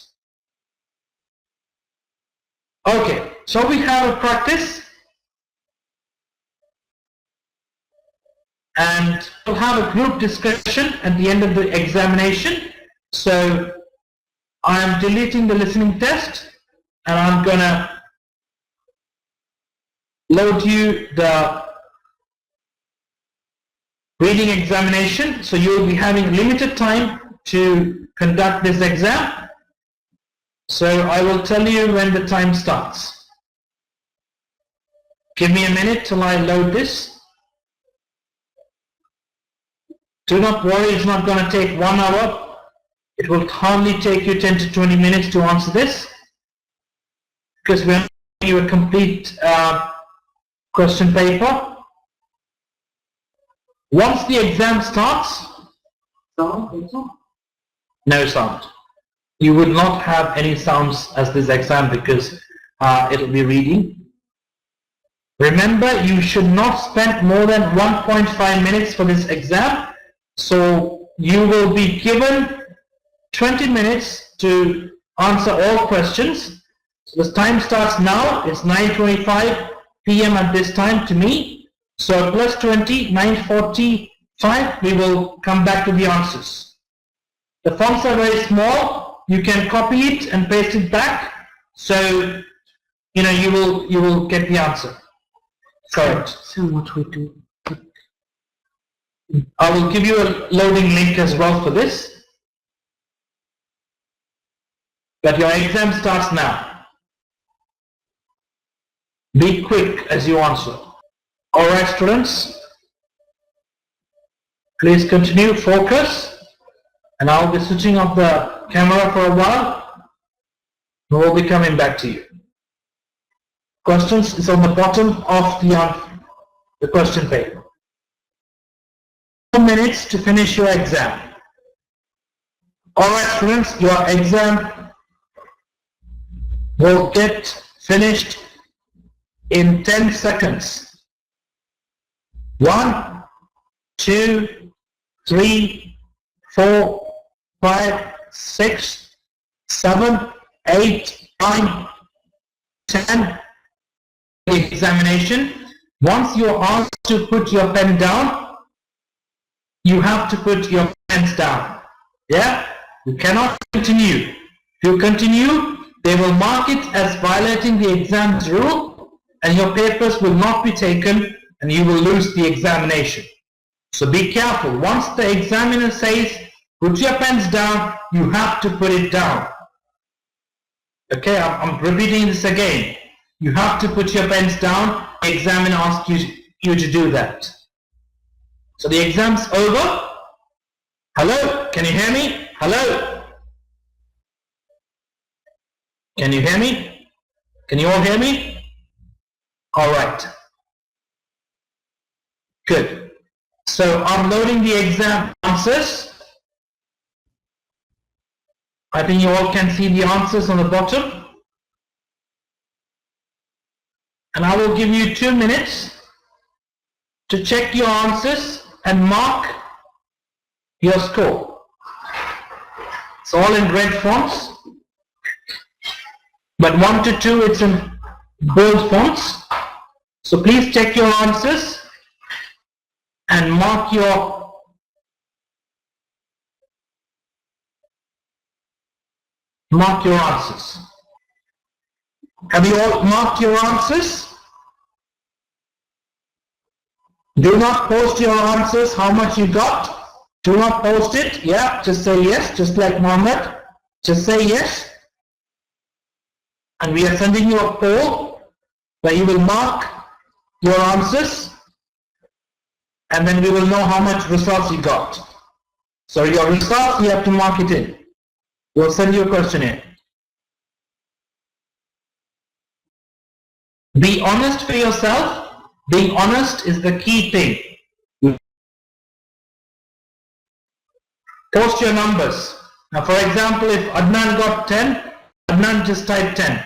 Okay, so we have a practice, and we'll have a group discussion at the end of the examination. So I'm deleting the listening test, and I'm gonna load you the reading examination. So you will be having limited time to conduct this exam. So I will tell you when the time starts. Give me a minute till I load this. Do not worry, it's not going to take 1 hour. It will hardly take you 10 to 20 minutes to answer this, because we're giving you a complete question paper. Once the exam starts, no sound. You would not have any sounds as this exam, because it will be reading. Remember, you should not spend more than 1.5 minutes for this exam. So you will be given 20 minutes to answer all questions. So the time starts now. It's 9:25 p.m. at this time to me. So plus 20, 9:45, we will come back to the answers. The fonts are very small. You can copy it and paste it back. So, you will get the answer. Correct. So what we do? I will give you a loading link as well for this. But your exam starts now. Be quick as you answer. Alright, students, please continue, focus, and I'll be switching off the camera for a while, and we'll be coming back to you. Questions is on the bottom of the question paper. 4 minutes to finish your exam. Alright, students, your exam will get finished in 10 seconds. 1, 2, 3, 4, 5, 6, 7, 8, 9, 10. The examination. Once you are asked to put your pen down, you have to put your pens down. Yeah? You cannot continue. If you continue, they will mark it as violating the exam's rule, and your papers will not be taken, and you will lose the examination. So be careful. Once the examiner says, put your pens down, you have to put it down. Okay, I'm repeating this again. You have to put your pens down. The examiner asks you to do that. So the exam's over. Hello? Can you hear me? Hello? Can you hear me? Can you all hear me? All right. Good. So I'm loading the exam answers. I think you all can see the answers on the bottom. And I will give you 2 minutes to check your answers and mark your score. It's all in red fonts. But 1 to 2, it's in bold fonts. So please check your answers and mark your answers. Have you all marked your answers? Do not post your answers, how much you got. Do not post it. Yeah, just say yes, just like Mohammed. Just say yes. And we are sending you a poll where you will mark your answers, and then we will know how much results you got. So your results, you have to mark it in. We'll send you a questionnaire. Be honest for yourself. Being honest is the key thing. Post your numbers. Now, for example, if Adnan got 10, Adnan just type 10.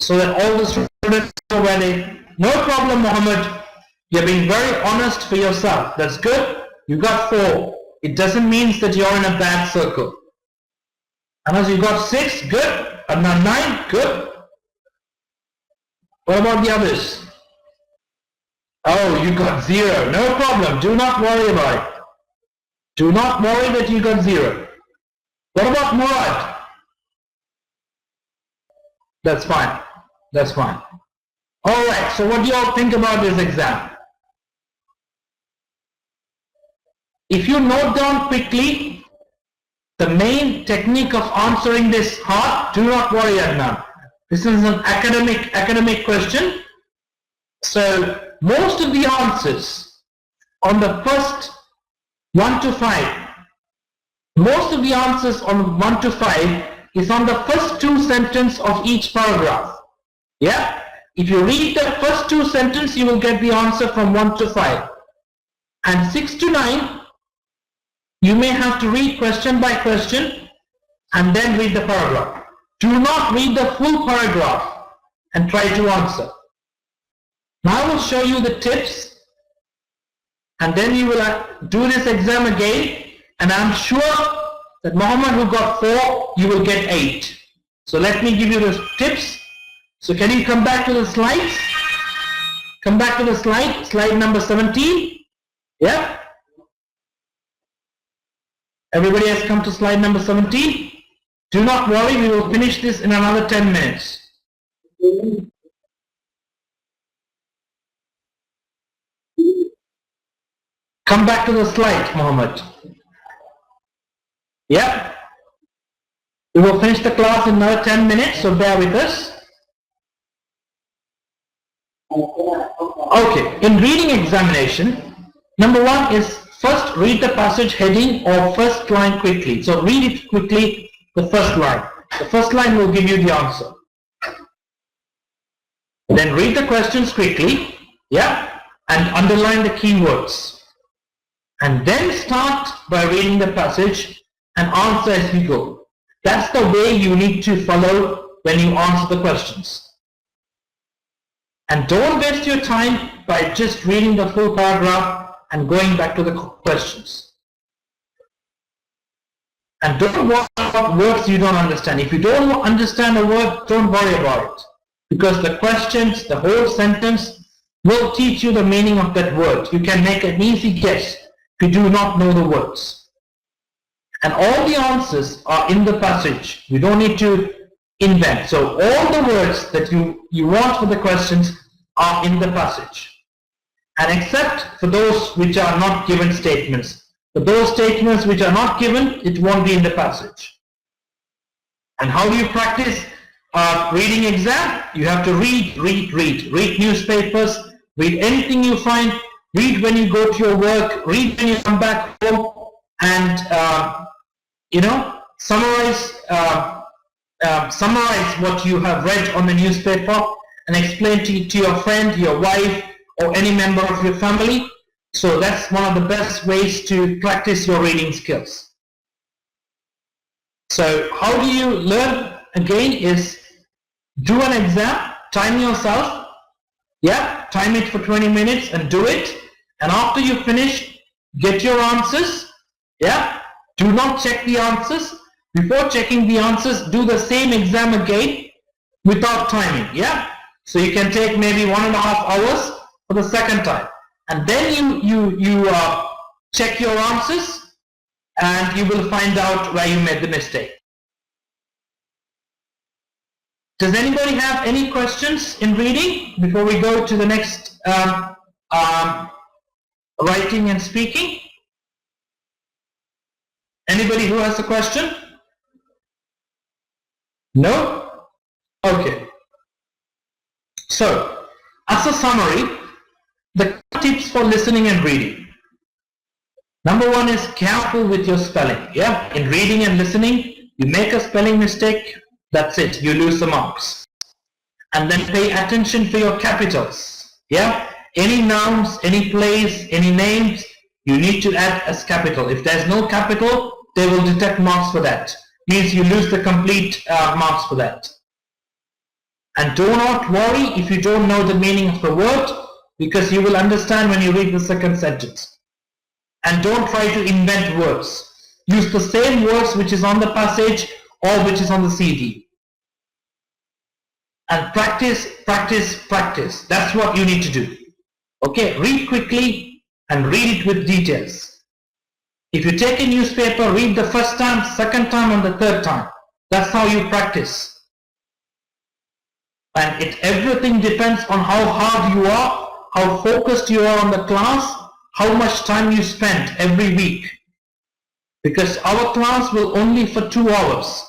So that all the students know where they... No problem, Mohammed. You're being very honest for yourself. That's good. You got 4. It doesn't mean that you're in a bad circle. Unless you got 6, good. Adnan 9, good. What about the others? Oh, you got 0. No problem. Do not worry about it. Do not worry that you got 0. What about Murad? That's fine. That's fine. Alright, so what do you all think about this exam? If you note down quickly the main technique of answering this hard, do not worry, Adnan. This is an academic question. So most of the answers on the first 1 to 5, most of the answers on 1 to 5 is on the first 2 sentences of each paragraph. Yeah? If you read the first 2 sentences, you will get the answer from 1 to 5. And 6 to 9, you may have to read question by question and then read the paragraph. Do not read the full paragraph and try to answer. Now I will show you the tips, and then you will do this exam again, and I'm sure that Muhammad, who got 4, you will get 8. So let me give you the tips. So can you come back to the slides? Come back to the slide number 17. Yeah? Everybody has come to slide number 17. Do not worry, we will finish this in another 10 minutes. Come back to the slide, Mohammed. Yeah? We will finish the class in another 10 minutes, so bear with us. Okay, in reading examination, number 1 is first read the passage heading or first line quickly. So read it quickly, the first line. The first line will give you the answer. Then read the questions quickly, yeah, and underline the keywords. And then start by reading the passage and answer as we go. That's the way you need to follow when you answer the questions. And don't waste your time by just reading the full paragraph and going back to the questions. And don't worry about words you don't understand. If you don't understand a word, don't worry about it. Because the questions, the whole sentence will teach you the meaning of that word. You can make an easy guess if you do not know the words. And all the answers are in the passage. You don't need to invent. So all the words that you want for the questions are in the passage. And except for those which are not given statements. For those statements which are not given, it won't be in the passage. And how do you practice reading exam? You have to read newspapers, read anything you find, read when you go to your work, read when you come back home, and summarize what you have read on the newspaper and explain to your friend, your wife, or any member of your family. So that's one of the best ways to practice your reading skills. So how do you learn? Again, is do an exam, time yourself, yeah, time it for 20 minutes and do it. And after you finish, get your answers, yeah. Do not check the answers. Before checking the answers, do the same exam again without timing, yeah? So you can take maybe 1.5 hours for the second time. And then you check your answers and you will find out where you made the mistake. Does anybody have any questions in reading before we go to the next writing and speaking? Anybody who has a question? No? Okay. So, as a summary, the tips for listening and reading. Number one is careful with your spelling. Yeah, in reading and listening, you make a spelling mistake, that's it, you lose the marks. And then pay attention to your capitals. Yeah, any nouns, any place, any names, you need to add as capital. If there's no capital, they will deduct marks for that. Means you lose the complete marks for that. And do not worry if you don't know the meaning of the word, because you will understand when you read the second sentence. And don't try to invent words. Use the same words which is on the passage or which is on the CD. And practice, practice, practice. That's what you need to do. Okay, read quickly and read it with details. If you take a newspaper, read the first time, second time and the third time. That's how you practice. And everything depends on how hard you are, how focused you are on the class, how much time you spend every week. Because our class will only for 2 hours.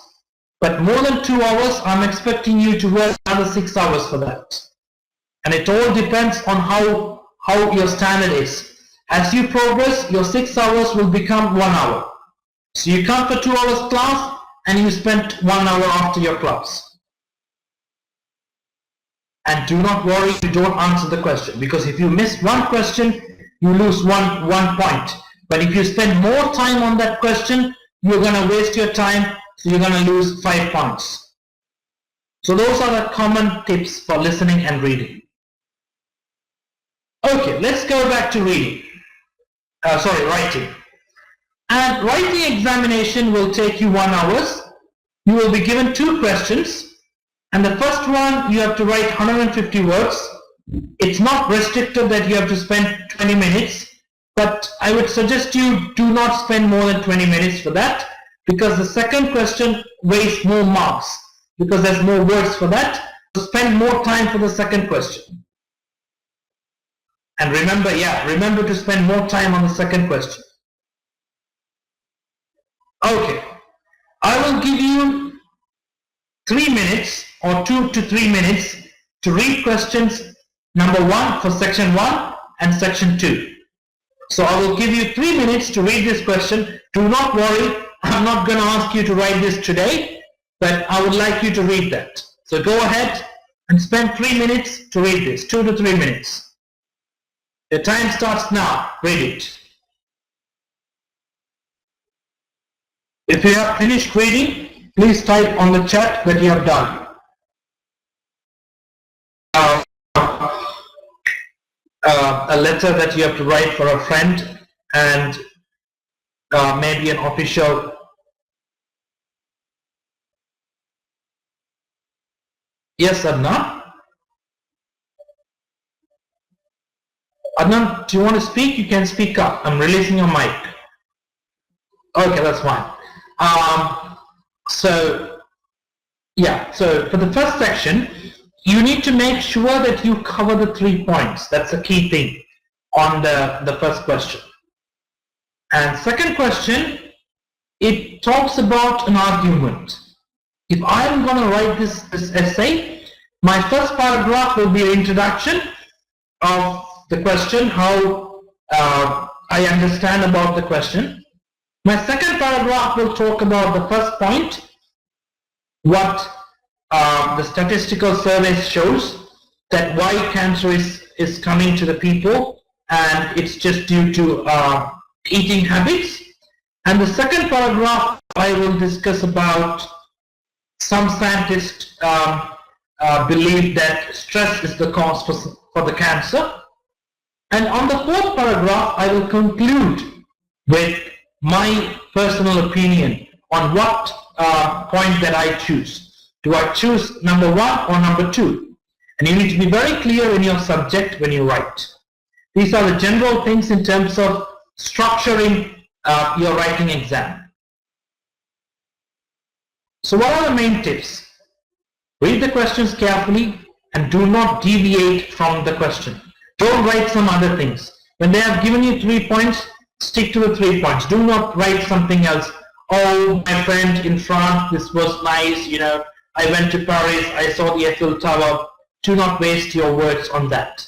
But more than 2 hours, I'm expecting you to work another 6 hours for that. And it all depends on how your standard is. As you progress, your 6 hours will become 1 hour. So you come for 2 hours class and you spend 1 hour after your class. And do not worry if you don't answer the question, because if you miss one question, you lose one point. But if you spend more time on that question, you're going to waste your time, so you're going to lose 5 points. So those are the common tips for listening and reading. Okay, let's go back to reading. Writing. And writing examination will take you 1 hour. You will be given 2 questions. And the first one, you have to write 150 words. It's not restricted that you have to spend 20 minutes, but I would suggest you do not spend more than 20 minutes for that, because the second question weighs more marks, because there's more words for that. So spend more time for the second question. And remember to spend more time on the second question. Okay, I will give you 3 minutes or 2 to 3 minutes to read questions number 1 for section 1 and section 2. So I will give you 3 minutes to read this question. Do not worry, I'm not going to ask you to write this today, but I would like you to read that. So go ahead and spend 3 minutes to read this, 2 to 3 minutes. The time starts now. Read it. If you have finished reading, please type on the chat that you have done. A letter that you have to write for a friend, and maybe an official. Yes, Adnan? Adnan, do you want to speak? You can speak up. I'm releasing your mic. Okay, that's fine. So for the first section, you need to make sure that you cover the 3 points. That's the key thing on the first question. And second question, it talks about an argument. If I'm going to write this essay, my first paragraph will be an introduction of the question, how I understand about the question. My second paragraph will talk about the first point, what the statistical survey shows, that why cancer is coming to the people, and it's just due to eating habits. And the second paragraph, I will discuss about some scientists believe that stress is the cause for the cancer. And on the fourth paragraph, I will conclude with my personal opinion on what point that I choose. Do I choose number 1 or number 2? And you need to be very clear in your subject when you write. These are the general things in terms of structuring your writing exam. So what are the main tips? Read the questions carefully and do not deviate from the question. Don't write some other things. When they have given you 3 points, stick to the 3 points. Do not write something else. Oh, my friend, in France, this was nice, you know, I went to Paris, I saw the Eiffel Tower. Do not waste your words on that.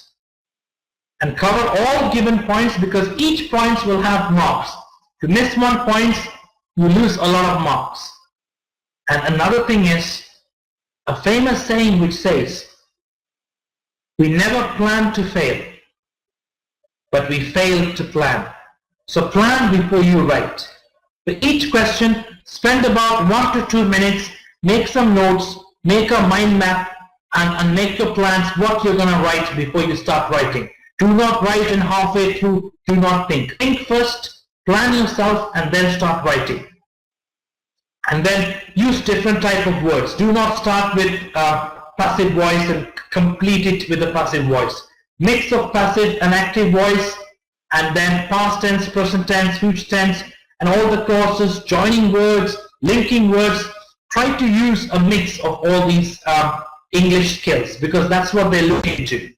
And cover all given points, because each point will have marks. If you miss 1 point, you lose a lot of marks. And another thing is a famous saying which says, we never plan to fail, but we fail to plan. So plan before you write. For each question, spend about 1 to 2 minutes, make some notes, make a mind map, and make your plans what you're going to write before you start writing. Do not write and halfway through, do not think. Think first, plan yourself, and then start writing. And then use different type of words. Do not start with passive voice and complete it with a passive voice. Mix of passive and active voice, and then past tense, present tense, future tense, and all the clauses, joining words, linking words. Try to use a mix of all these English skills, because that's what they're looking into.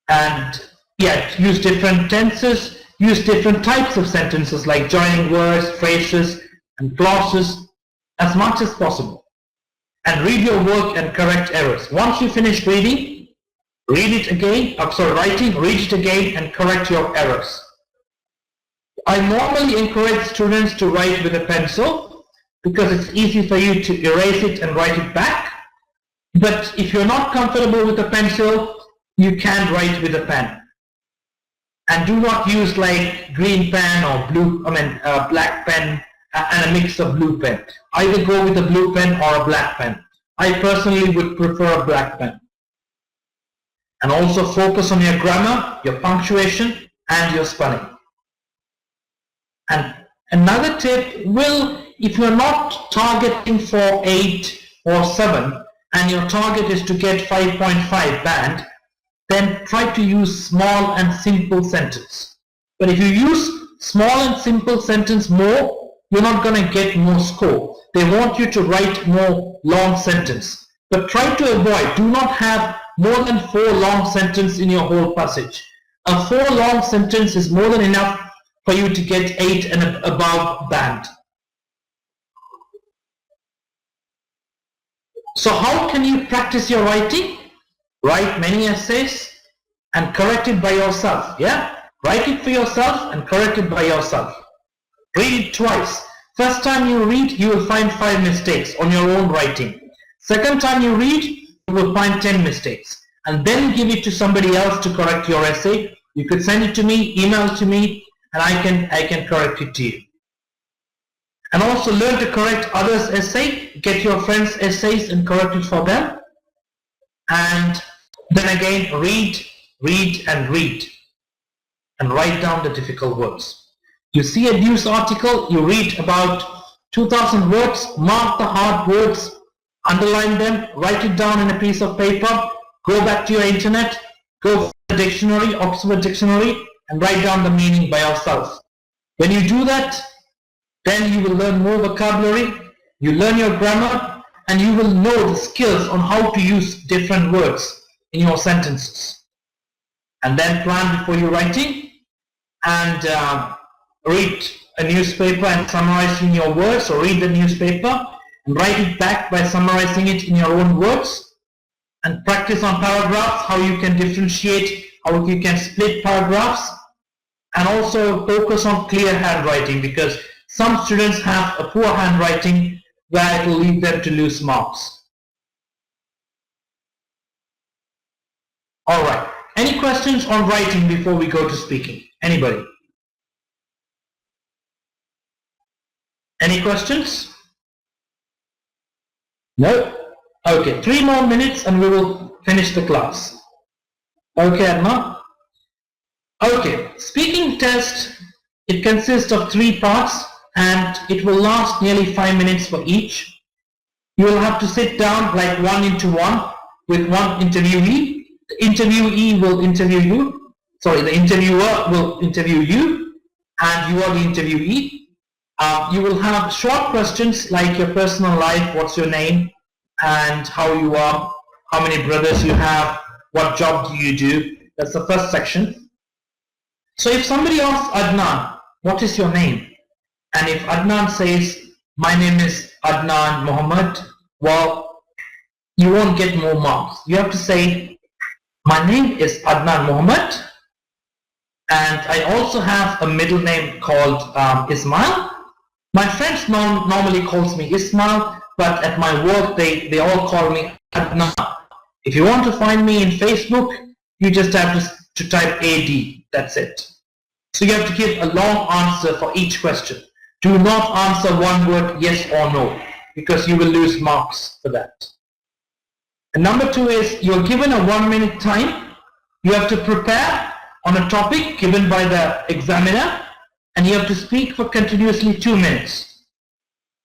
And yeah, use different tenses, use different types of sentences like joining words, phrases, and clauses as much as possible. And read your work and correct errors. Once you finish reading, read it again, writing, read it again and correct your errors. I normally encourage students to write with a pencil because it's easy for you to erase it and write it back. But if you're not comfortable with a pencil, you can write with a pen. And do not use like green pen or black pen and a mix of blue pen. Either go with a blue pen or a black pen. I personally would prefer a black pen. And also focus on your grammar, your punctuation, and your spelling. And another tip if you're not targeting for 8 or 7, and your target is to get 5.5 band, then try to use small and simple sentence. But if you use small and simple sentence more, you're not going to get more score. They want you to write more long sentence. But try to avoid, do not have more than 4 long sentences in your whole passage. A 4 long sentence is more than enough for you to get 8 and above band. So how can you practice your writing? Write many essays and correct it by yourself. Yeah? Write it for yourself and correct it by yourself. Read it twice. First time you read, you will find 5 mistakes on your own writing. Second time you read, you will find 10 mistakes. And then give it to somebody else to correct your essay. You could send it to me, email it to me, and I can correct it to you. And also learn to correct others' essay. Get your friends' essays and correct it for them. And then again, read, and read. And write down the difficult words. You see a news article, you read about 2,000 words, mark the hard words, underline them, write it down in a piece of paper, go back to your internet, go for the dictionary, Oxford Dictionary, and write down the meaning by yourself. When you do that, then you will learn more vocabulary, you learn your grammar, and you will know the skills on how to use different words in your sentences. And then plan before you're writing, and read a newspaper and summarizing your words, or read the newspaper and write it back by summarizing it in your own words, and practice on paragraphs, how you can differentiate, how you can split paragraphs, and also focus on clear handwriting, because some students have a poor handwriting where it will lead them to lose marks. Alright, any questions on writing before we go to speaking? Anybody? Any questions? No? Okay, 3 more minutes and we will finish the class. Okay, Adma? Okay, speaking test, it consists of 3 parts and it will last nearly 5 minutes for each. You will have to sit down like 1-to-1 with one interviewee. The interviewee will interview you. Sorry, the interviewer will interview you, and you are the interviewee. You will have short questions like your personal life, what's your name, and how you are, how many brothers you have, what job do you do. That's the first section. So if somebody asks Adnan, what is your name? And if Adnan says, my name is Adnan Muhammad, well, you won't get more marks. You have to say, my name is Adnan Muhammad, and I also have a middle name called Ismail. My friends normally calls me Ismail, but at my work they all call me Adnan. If you want to find me in Facebook, you just have to type AD, that's it. So you have to give a long answer for each question. Do not answer one word yes or no, because you will lose marks for that. And number 2 is you're given a 1-minute time. You have to prepare on a topic given by the examiner, and you have to speak for continuously 2 minutes.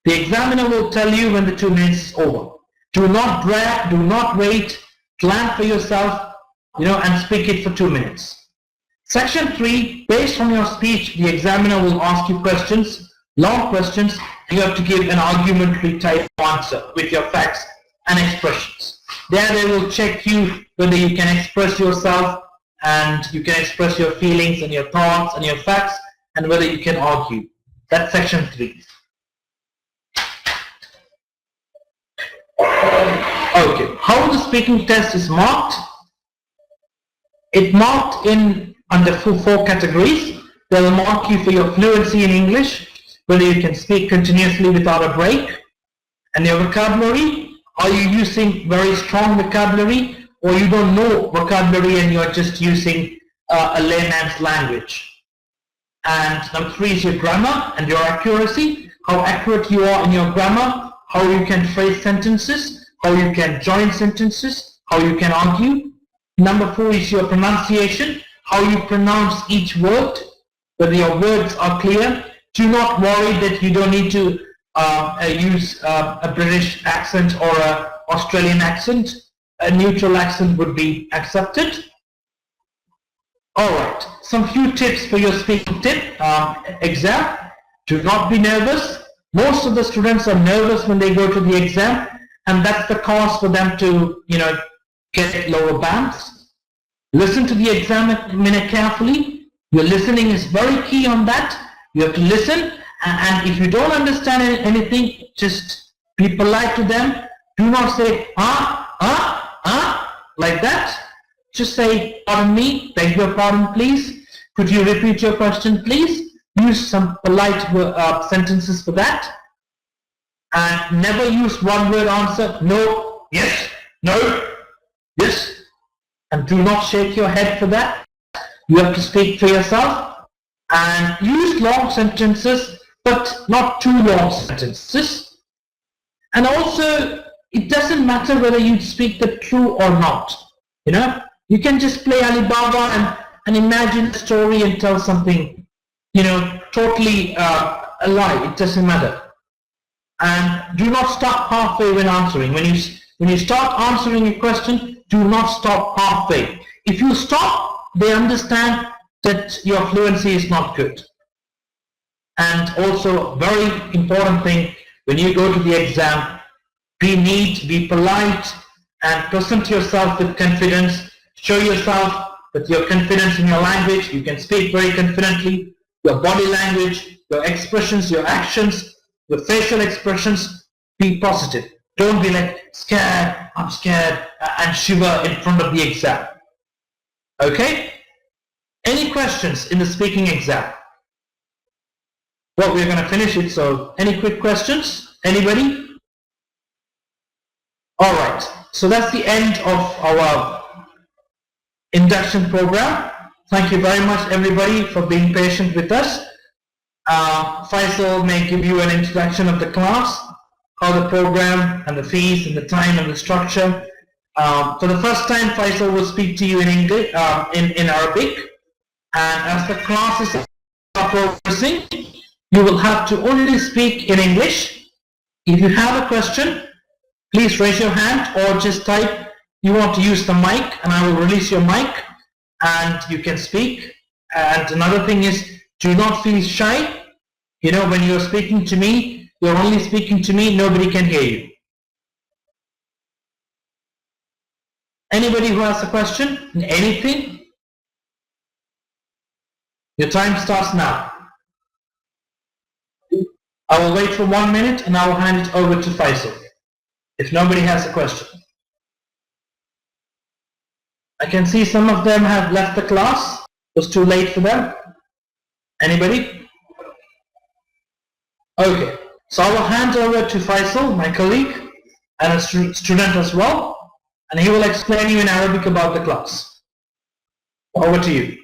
The examiner will tell you when the 2 minutes is over. Do not drag, do not wait, plan for yourself, and speak it for 2 minutes. Section 3, based on your speech, the examiner will ask you questions, long questions, and you have to give an argumentary type answer with your facts and expressions. There they will check you whether you can express yourself, and you can express your feelings and your thoughts and your facts, and whether you can argue. That's section 3. Okay, how the speaking test is marked? It marked under 4 categories. They will mark you for your fluency in English, whether you can speak continuously without a break, and your vocabulary. Are you using very strong vocabulary, or you don't know vocabulary and you're just using a layman's language? And number 3 is your grammar and your accuracy, how accurate you are in your grammar, how you can phrase sentences, how you can join sentences, how you can argue. Number 4 is your pronunciation, how you pronounce each word, whether your words are clear. Do not worry that you don't need to use a British accent or an Australian accent. A neutral accent would be accepted. Alright, some few tips for your speaking exam. Do not be nervous. Most of the students are nervous when they go to the exam, and that's the cause for them to, get lower bands. Listen to the examiner carefully. Your listening is very key on that. You have to listen, and if you don't understand anything, just be polite to them. Do not say, like that. Just say, pardon me, beg your pardon please. Could you repeat your question please? Use some polite sentences for that. And never use one-word answer. No, yes, no, yes. And do not shake your head for that. You have to speak for yourself. And use long sentences, but not too long sentences. And also, it doesn't matter whether you speak the truth or not. You can just play Alibaba and imagine a story and tell something, totally a lie. It doesn't matter. And do not stop halfway when answering. When you start answering a question, do not stop halfway. If you stop, they understand that your fluency is not good. And also, very important thing, when you go to the exam, be neat, be polite, and present yourself with confidence. Show yourself that your confidence in your language. You can speak very confidently. Your body language, your expressions, your actions, your facial expressions, be positive. Don't be like, scared, I'm scared, and shiver in front of the exam. Okay? Any questions in the speaking exam? Well, we're going to finish it, so any quick questions? Anybody? Alright, so that's the end of our induction program. Thank you very much everybody for being patient with us. Faisal may give you an introduction of the class, how the program and the fees and the time and the structure. For the first time, Faisal will speak to you in English, in Arabic, and as the classes are progressing, you will have to only speak in English. If you have a question, please raise your hand or just type you want to use the mic and I will release your mic and you can speak. And another thing is, do not feel shy. You know, when you're speaking to me, you're only speaking to me, nobody can hear you. Anybody who has a question? Anything? Your time starts now. I will wait for 1 minute and I will hand it over to Faisal, if nobody has a question. I can see some of them have left the class. It was too late for them. Anybody? Okay. So I will hand over to Faisal, my colleague, and a student as well, and he will explain you in Arabic about the class. Over to you.